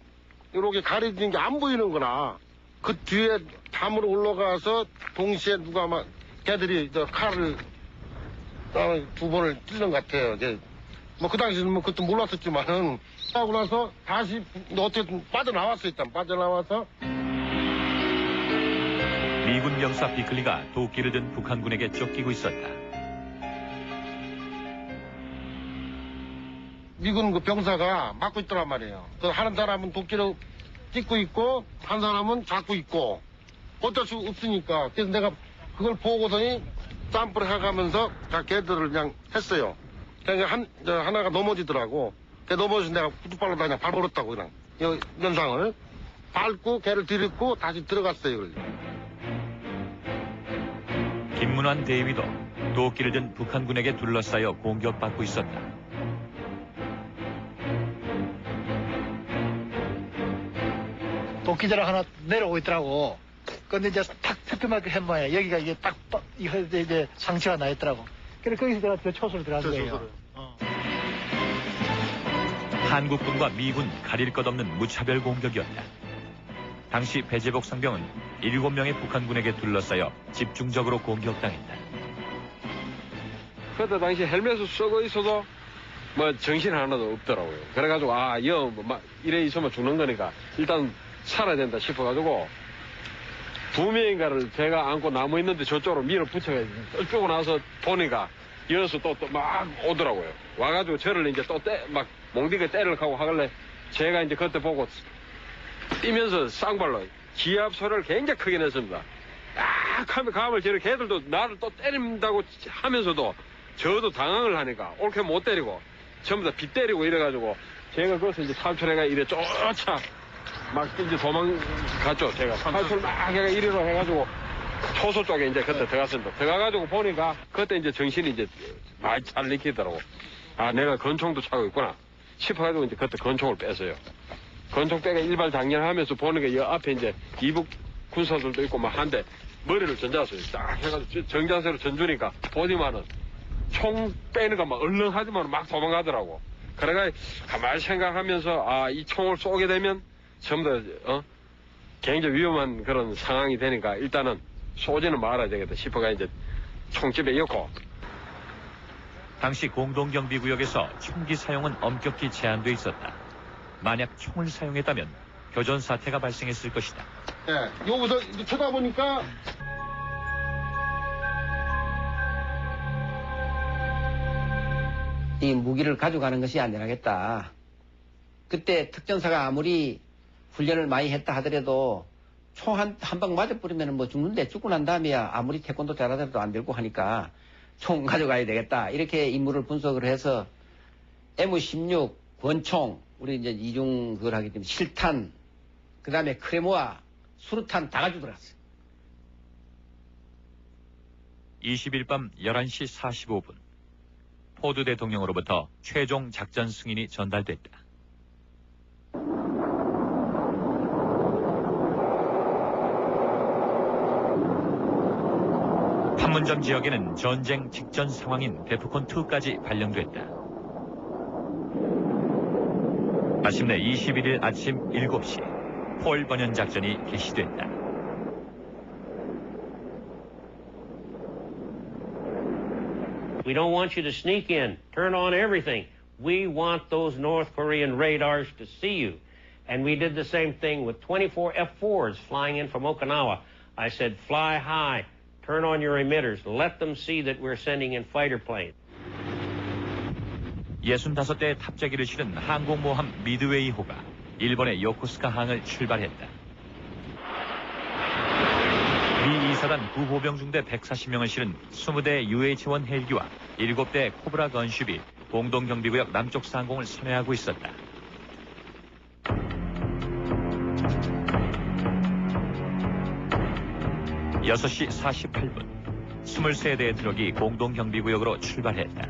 Speaker 9: 이렇게 가려지는 게 안 보이는구나. 그 뒤에 담으로 올라가서 동시에 누가 막 걔들이 저 칼을 두 번을 찔른 것 같아요. 이제 뭐 그 당시는 뭐 그것도 몰랐었지만은 하고 나서 다시 어쨌든 빠져나왔어. 일단 빠져나와서
Speaker 1: 미군 병사 비클리가 도끼를 든 북한군에게 쫓기고 있었다.
Speaker 9: 미군 그 병사가 막고 있더란 말이에요. 그 하는 사람은 도끼를 찍고 있고 한 사람은 잡고 있고 어쩔 수 없으니까. 그래서 내가 그걸 보고서니 쌈불을 해가면서 걔들을 그냥 했어요. 그러니까 하나가 넘어지더라고. 걔 넘어져서 내가 구두발로 그냥 밟아버렸다고 그냥 연상을 밟고 걔를 들이고 다시 들어갔어요.
Speaker 1: 김문환 대위도 도끼를 든 북한군에게 둘러싸여 공격받고 있었다.
Speaker 10: 도끼자락 하나 내려오고 있더라고. 근데 이제 탁 ทึ끔하게 한 모양이야. 여기가 이게 딱 이제 상처가 나 있더라고. 그래서 거기서 내가 저 초소를 들어간 거예요.
Speaker 1: 한국군과 미군 가릴 것 없는 무차별 공격이었다. 당시 배재복 상병은 7명의 북한군에게 둘러싸여 집중적으로 공격당했다.
Speaker 7: 그때 당시 헬멧을 쓰고 있어도 뭐 정신 하나도 없더라고요. 그래가지고 막 이래 있으면 죽는 거니까 일단 살아야 된다 싶어가지고 2명인가를 제가 안고 나무 있는데 저쪽으로 밀어붙여가지고 떨고 나서 보니까 이어서 또 막 오더라고요. 와가지고 저를 이제 또 막 몽디게 때리려고 하고 하길래 제가 이제 그때 보고 뛰면서 쌍발로 기압 소리를 굉장히 크게 냈습니다. 하면 가면 저렇게 걔들도 나를 또 때린다고 하면서도 저도 당황을 하니까 옳게 못 때리고 전부 다 빗때리고 이래가지고 제가 거기서 이제 탈출해가 이래 쫓아 막 이제 도망갔죠. 제가 탈출 막 해가 이리로 해가지고 초소 쪽에 이제 그때 들어갔습니다. 들어가가지고 보니까 그때 이제 정신이 이제 많이 잘 익히더라고. 내가 권총도 차고 있구나 싶어가지고 이제 그때 권총을 뺐어요. 권총 빼가 일발 장렬하면서 보는 게 이 앞에 이제 이북 군사들도 있고 막 한데 머리를 전자서요. 딱 해가지고 정자세로 전주니까 보지만은 총 빼는 거 막 얼렁하지만 막 도망가더라고. 그래가 가만히 생각하면서 이 총을 쏘게 되면 전부 다 굉장히 위험한 그런 상황이 되니까 일단은 쏘지는 말아야 되겠다 싶어가 이제 총집에 엮고.
Speaker 1: 당시 공동경비구역에서 총기 사용은 엄격히 제한돼 있었다. 만약 총을 사용했다면 교전 사태가 발생했을 것이다.
Speaker 9: 네, 여기서 쳐다보니까
Speaker 2: 이 무기를 가져가는 것이 안전하겠다. 그때 특전사가 아무리 훈련을 많이 했다 하더라도 총 한 방 맞아버리면 뭐 죽는데 죽고 난 다음에야 아무리 태권도 잘하더라도 안 들고 하니까 총 가져가야 되겠다. 이렇게 임무를 분석을 해서 M16, 권총, 우리 이제 이중 그걸 하기 때문에 실탄, 그 다음에 크레모아, 수류탄 다 가지고 들어갔어요.
Speaker 1: 20일 밤 11시 45분. 포드 대통령으로부터 최종 작전 승인이 전달됐다. 판문점 지역에는 전쟁 직전 상황인 데프콘2까지 발령됐다. 마침내 21일 아침 7시 폴 번연 작전이 개시됐다.
Speaker 12: We don't want you to sneak in. Turn on everything. We want those North Korean radars to see you. And we did the same thing with 24 F-4s flying in from Okinawa. I said, fly high. Turn on your emitters. Let them see that we're sending in fighter planes.
Speaker 1: 65대의 탑재기를 실은 항공모함 미드웨이호가 일본의 요코스카 항을 출발했다. 미 2사단 구보병 중대 140명을 실은 20대 UH-1 헬기와 7대 코브라 건쉽이 공동경비구역 남쪽 상공을 선회하고 있었다. 6시 48분 23대의 트럭이 공동경비구역으로 출발했다.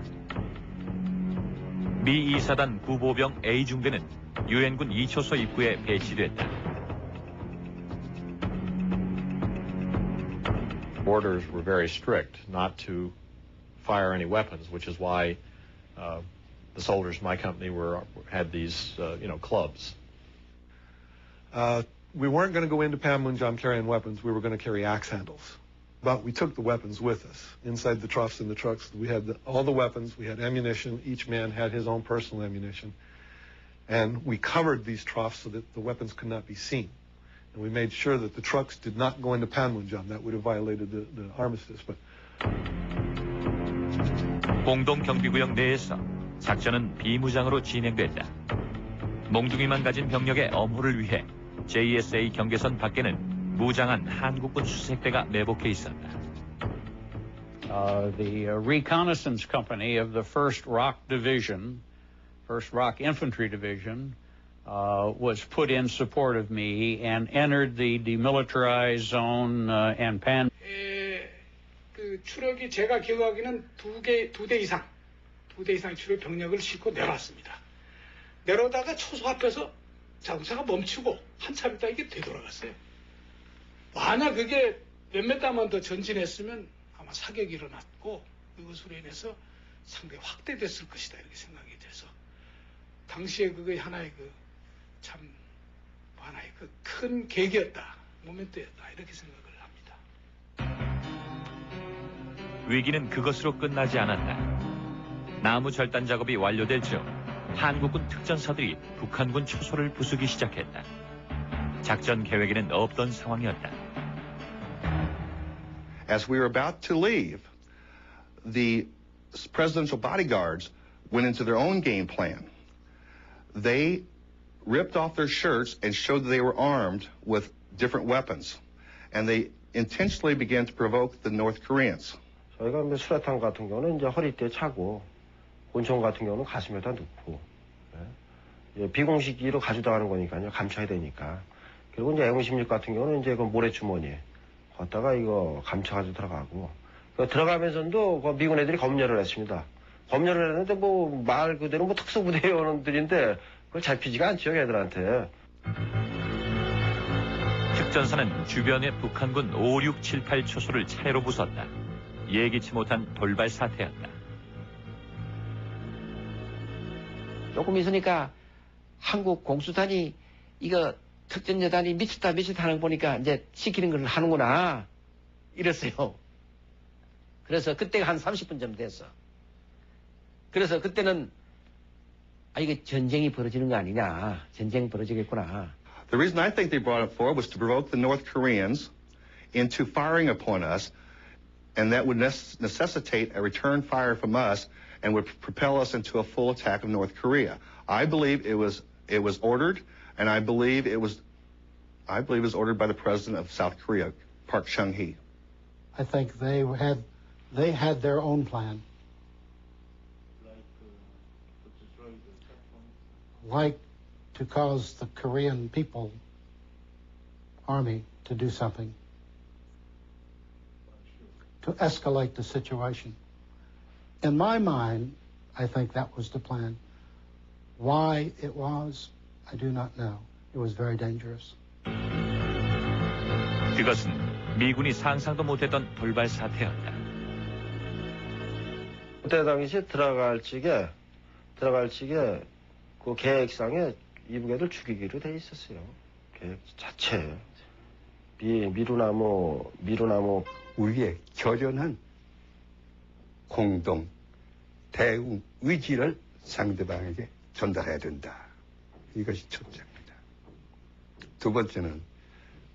Speaker 1: 미 2사단 구보병 A중대는 유엔군 2초소 입구에 배치됐다.
Speaker 5: Orders were very strict not to fire any weapons, which is why the soldiers in my company had these, clubs.
Speaker 17: We weren't going to go into Panmunjom carrying weapons. We were going to carry axe handles. But we took the weapons with us. Inside the troughs in the trucks, we had all the weapons. We had ammunition. Each man had his own personal ammunition. And we covered these troughs so that the weapons could not be seen. And we made sure that the trucks did not go into Panmunjom. That would have violated the armistice. But
Speaker 1: 공동 경비구역 내에서 작전은 비무장으로 진행됐다. 몽둥이만 가진 병력의 엄호를 위해 JSA 경계선 밖에는 무장한 한국군 수색대가 매복해 있었다.
Speaker 15: The reconnaissance company of the 1st ROC Division, 1st ROC Infantry Division, was put in support of me and entered the demilitarized zone and Pan.
Speaker 19: 그 추력이 제가 기억하기는 두 대 이상 추력 병력을 싣고 내려왔습니다. 내려오다가 초소 앞에서 자동차가 멈추고 한참 있다 이게 되돌아갔어요. 만약 그게 몇몇 담만 더 전진했으면 아마 사격이 일어났고 그것으로 인해서 상당히 확대됐을 것이다 이렇게 생각이 돼서 당시에 그게 하나의 하나의 큰 계기였다, 모멘트였다 이렇게 생각을 합니다.
Speaker 1: 위기는 그것으로 끝나지 않았다. 나무 절단 작업이 완료될 즈음 한국군 특전사들이 북한군 초소를 부수기 시작했다. 작전 계획에는 없던 상황이었다.
Speaker 8: As we were about to leave, the presidential bodyguards went into their own game plan. They ripped off their shirts and showed that they were armed with different weapons. And they intentionally began to provoke the North Koreans.
Speaker 20: 저희가 수류탄 같은 경우는 이제 허리띠에 차고, 권총 같은 경우는 가슴에다 넣고, 비공식기로 가져다가는 거니까요. 감춰야 되니까. 그리고 이제 M16 같은 경우는 이제 그 모래주머니에 걷다가 이거 감춰가지고 들어가고, 들어가면서도 미군 애들이 검열을 했습니다. 검열을 했는데 말 그대로 특수부대 요원들인데 그걸 잡히지가 않죠, 애들한테.
Speaker 1: 특전사는 주변의 북한군 5, 6, 7, 8 초소를 차례로 부쉈다. 예기치 못한 돌발 사태였다.
Speaker 2: 조금 있으니까 한국 공수단이 이거 특전여단이 미쳤다 하는 거 보니까 이제 시키는 걸 하는구나 이랬어요. 그래서 그때가 한 30분 쯤 됐어. 그래서 그때는 이게 전쟁이 벌어지는 거 아니냐, 전쟁 벌어지겠구나.
Speaker 8: The reason I think they brought it forward was to provoke the North Koreans into firing upon us, and that would necessitate a return fire from us and would propel us into a full attack of North Korea. I believe it was ordered, and I believe it was ordered by the president of South Korea, Park Chung-hee.
Speaker 10: I think they had their own plan. Like to cause the Korean army to do something, to escalate the situation. In my mind, I think that was the plan. Why it was, I do not know. It was very dangerous.
Speaker 1: 그것은 미군이 상상도 못했던 돌발 사태였다.
Speaker 20: 그때 당시 들어갈 적에 그 계획상에 이북애들 죽이기로 돼 있었어요. 계획 자체에. 미루나무
Speaker 3: 우리의 결연한 공동 대응 의지를 상대방에게 전달해야 된다. 이것이 첫째입니다. 두 번째는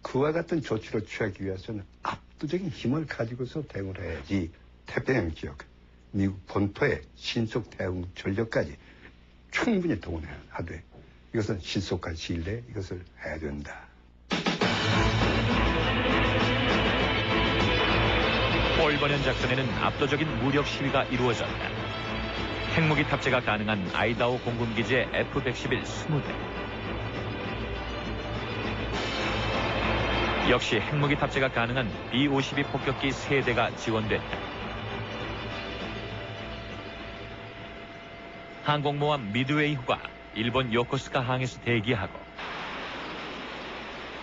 Speaker 3: 그와 같은 조치를 취하기 위해서는 압도적인 힘을 가지고서 대응을 해야지 태평양 지역, 미국 본토의 신속 대응 전력까지 충분히 동원하되 이것은 신속한 시일 내에 이것을 해야 된다.
Speaker 1: 꼴번연 작전에는 압도적인 무력 시위가 이루어졌다. 핵무기 탑재가 가능한 아이다호 공군기지의 F-111 20대. 역시 핵무기 탑재가 가능한 B-52 폭격기 3대가 지원됐다. 항공모함 미드웨이호가 일본 요코스카 항에서 대기하고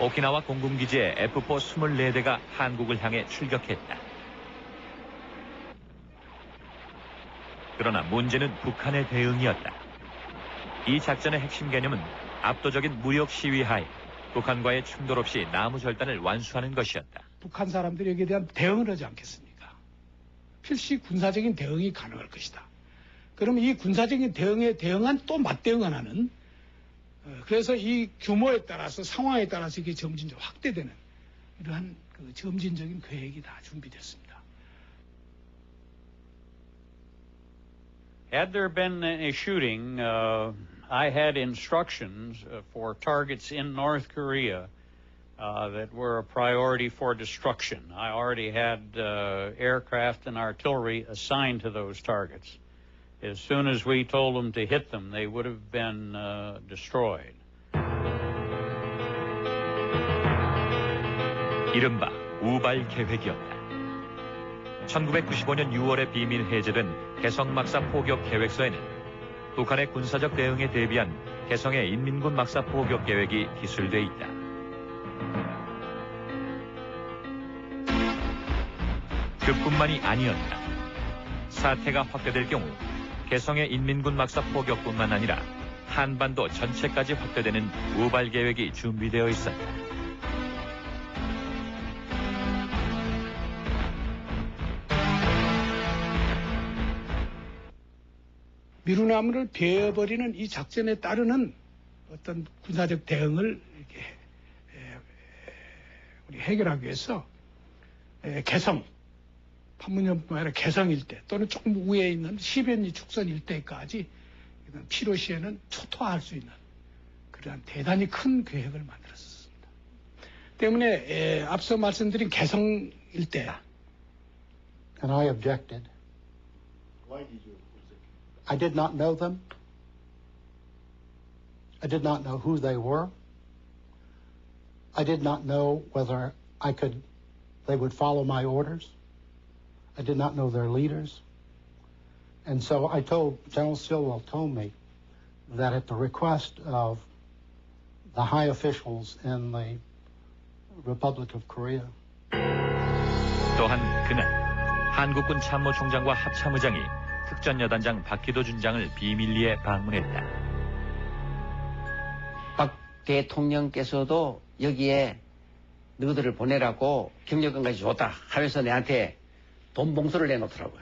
Speaker 1: 오키나와 공군기지의 F-4 24대가 한국을 향해 출격했다. 그러나 문제는 북한의 대응이었다. 이 작전의 핵심 개념은 압도적인 무력 시위 하에 북한과의 충돌 없이 남우절단을 완수하는 것이었다.
Speaker 19: 북한 사람들이 여기에 대한 대응을 하지 않겠습니까? 필시 군사적인 대응이 가능할 것이다. 그러면 이 군사적인 대응에 대응한 또 맞대응을 하는 그래서 이 규모에 따라서 상황에 따라서 이게 점진적으로 확대되는 이러한 그 점진적인 계획이 다 준비됐습니다.
Speaker 15: Had there been a shooting, I had instructions for targets in North Korea that were a priority for destruction. I already had aircraft and artillery assigned to those targets. As soon as we told them to hit them, they would have been destroyed.
Speaker 1: 이른바 우발 계획이었다. 1995년 6월에 비밀 해제된 개성 막사 포격 계획서에는 북한의 군사적 대응에 대비한 개성의 인민군 막사 포격 계획이 기술돼 있다. 그뿐만이 아니었다. 사태가 확대될 경우 개성의 인민군 막사 포격뿐만 아니라 한반도 전체까지 확대되는 우발 계획이 준비되어 있었다.
Speaker 19: 미루나무를 베어버리는 이 작전에 따르는 어떤 군사적 대응을 이렇게 우리 해결하기 위해서 개성, 판문점뿐만 아니라 개성 일대 또는 조금 위에 있는 시변리 축선 일대까지 필요시에는 초토화할 수 있는 그러한 대단히 큰 계획을 만들었습니다. 때문에 앞서 말씀드린 개성 일대.
Speaker 4: And I objected.
Speaker 11: Why did you?
Speaker 4: I did not know them. I did not know who they were. I did not know whether they would follow my orders. I did not know their leaders. And so General Stilwell told me that at the request of the high officials in the Republic of Korea.
Speaker 1: 또한 그날 한국군 참모총장과 합참의장이 특전여단장 박기도 준장을 비밀리에 방문했다.
Speaker 2: 박 대통령께서도 여기에 너희들을 보내라고 경력금까지 줬다 하면서 내한테 돈 봉투를 내놓더라고요.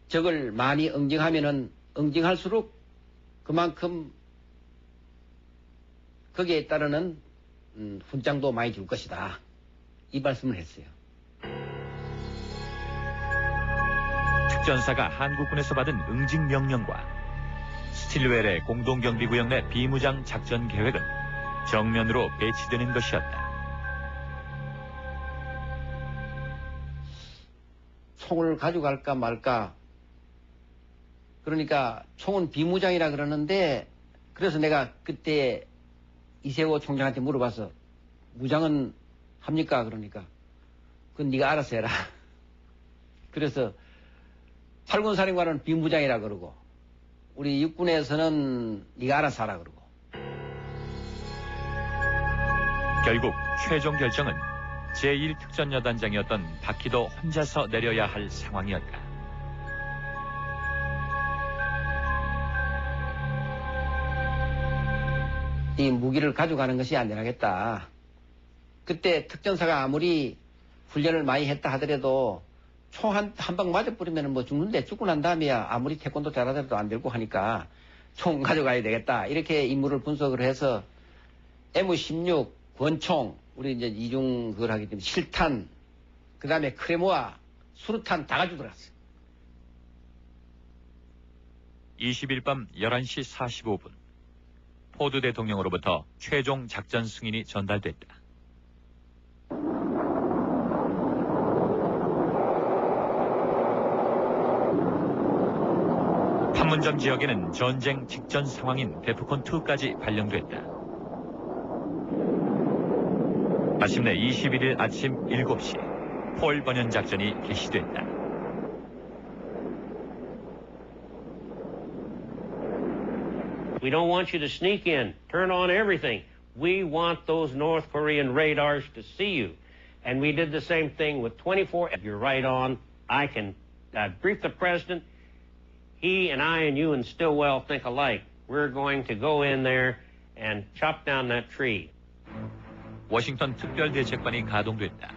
Speaker 2: 저걸 많이 응징할수록 그만큼 거기에 따르는 훈장도 많이 줄 것이다. 이 말씀을 했어요.
Speaker 1: 특전사가 한국군에서 받은 응징 명령과 스틸웰의 공동경비구역 내 비무장 작전 계획은 정면으로 배치되는 것이었다.
Speaker 2: 총을 가져갈까 말까. 그러니까 총은 비무장이라 그러는데 그래서 내가 그때 이세호 총장한테 물어봐서 무장은 합니까? 그러니까 그건 네가 알아서 해라. 그래서 8군 사령관은 비무장이라 그러고 우리 육군에서는 네가 알아서 하라 그러고.
Speaker 1: 결국 최종 결정은 제1특전여단장이었던 박기도 혼자서 내려야 할 상황이었다.
Speaker 2: 이 무기를 가져가는 것이 안전하겠다. 그때 특전사가 아무리 훈련을 많이 했다 하더라도 총 한 방 맞아버리면 뭐 죽는데 죽고 난 다음에야 아무리 태권도 잘하더라도 안 되고 하니까 총 가져가야 되겠다. 이렇게 임무를 분석을 해서 M16, 권총, 우리 이제 이중 그걸 하기 때문에 실탄, 그 다음에 크레모아, 수류탄 다 가지고 들어갔어요.
Speaker 1: 20일 밤 11시 45분 포드 대통령으로부터 최종 작전 승인이 전달됐다. 판문점 지역에는 전쟁 직전 상황인 데프콘2까지 발령됐다. 마침내 21일 아침 7시 폴 번연 작전이 개시됐다.
Speaker 12: We don't want you to sneak in, turn on everything. We want those North Korean radars to see you. And we did the same thing with 24. You're right on. I briefed the president. he and I and you and Stilwell think alike. We're going to go in there and chop down that tree.
Speaker 1: 워싱턴 특별대책반이 가동됐다.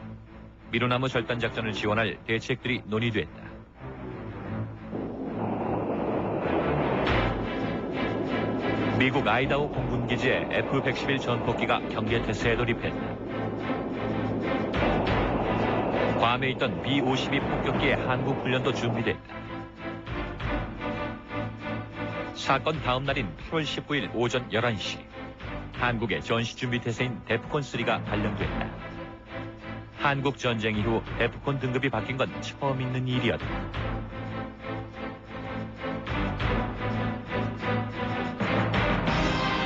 Speaker 1: 미루나무 절단 작전을 지원할 대책들이 논의됐다. 미국 아이다호 공군기지에 F-111 전폭기가 경계태세에 돌입했다. 괌에 있던 B-52 폭격기의 한국 훈련도 준비됐다. 사건 다음 날인 8월 19일 오전 11시, 한국의 전시준비태세인 데프콘3가 발령됐다. 한국 전쟁 이후 데프콘 등급이 바뀐 건 처음 있는 일이었다.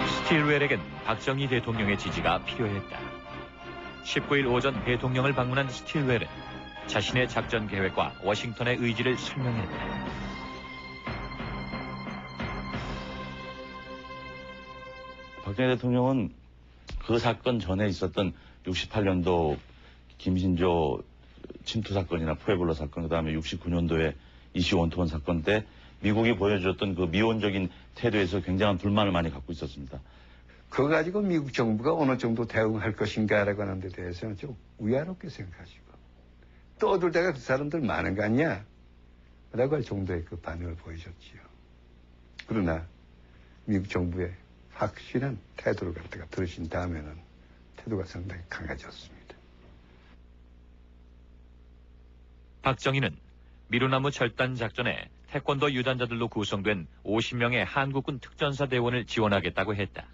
Speaker 1: 스틸웰에겐 박정희 대통령의 지지가 필요했다. 19일 오전 대통령을 방문한 스틸웰은 자신의 작전 계획과 워싱턴의 의지를 설명했다.
Speaker 13: 박정희 대통령은 그 사건 전에 있었던 68년도 김신조 침투 사건이나 푸에블로 사건, 그 다음에 69년도에 이시 원투원 사건 때 미국이 보여줬던 그 미온적인 태도에서 굉장한 불만을 많이 갖고 있었습니다.
Speaker 3: 그거 가지고 미국 정부가 어느 정도 대응할 것인가라고 하는 데 대해서는 좀 위안롭게 생각하시고 떠들 때가 그 사람들 많은 거 아니야? 라고 할 정도의 그 반응을 보여줬지요. 그러나 미국 정부의 확실한 태도를 갖다가 들으신 다음에는 태도가 상당히 강해졌습니다.
Speaker 1: 박정희는 미루나무 절단 작전에 태권도 유단자들로 구성된 50명의 한국군 특전사 대원을 지원하겠다고 했다.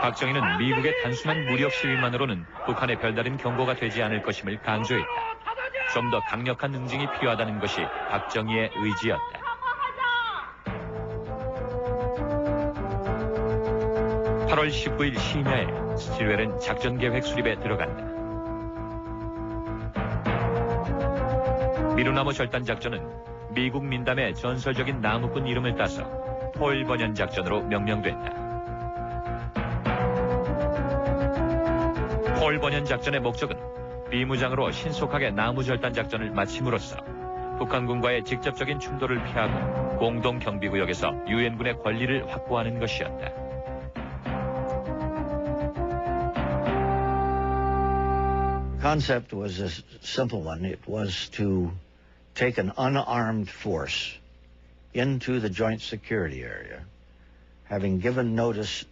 Speaker 1: 박정희는 미국의 단순한 무력 시위만으로는 북한의 별다른 경고가 되지 않을 것임을 강조했다. 좀 더 강력한 응징이 필요하다는 것이 박정희의 의지였다. (8월 19일) 심야에 스틸웰은 작전 계획 수립에 들어간다. 미루나무 절단 작전은 미국 민담의 전설적인 나무꾼 이름을 따서 폴 버년 작전으로 명명됐다. 폴 버년 작전의 목적은 비무장으로 신속하게 나무 절단 작전을 마침으로써 북한군과의 직접적인 충돌을 피하고 공동 경비구역에서 유엔군의 권리를 확보하는 것이었다.
Speaker 14: The concept was a simple one. It was to take an unarmed force into the joint security area, having given notice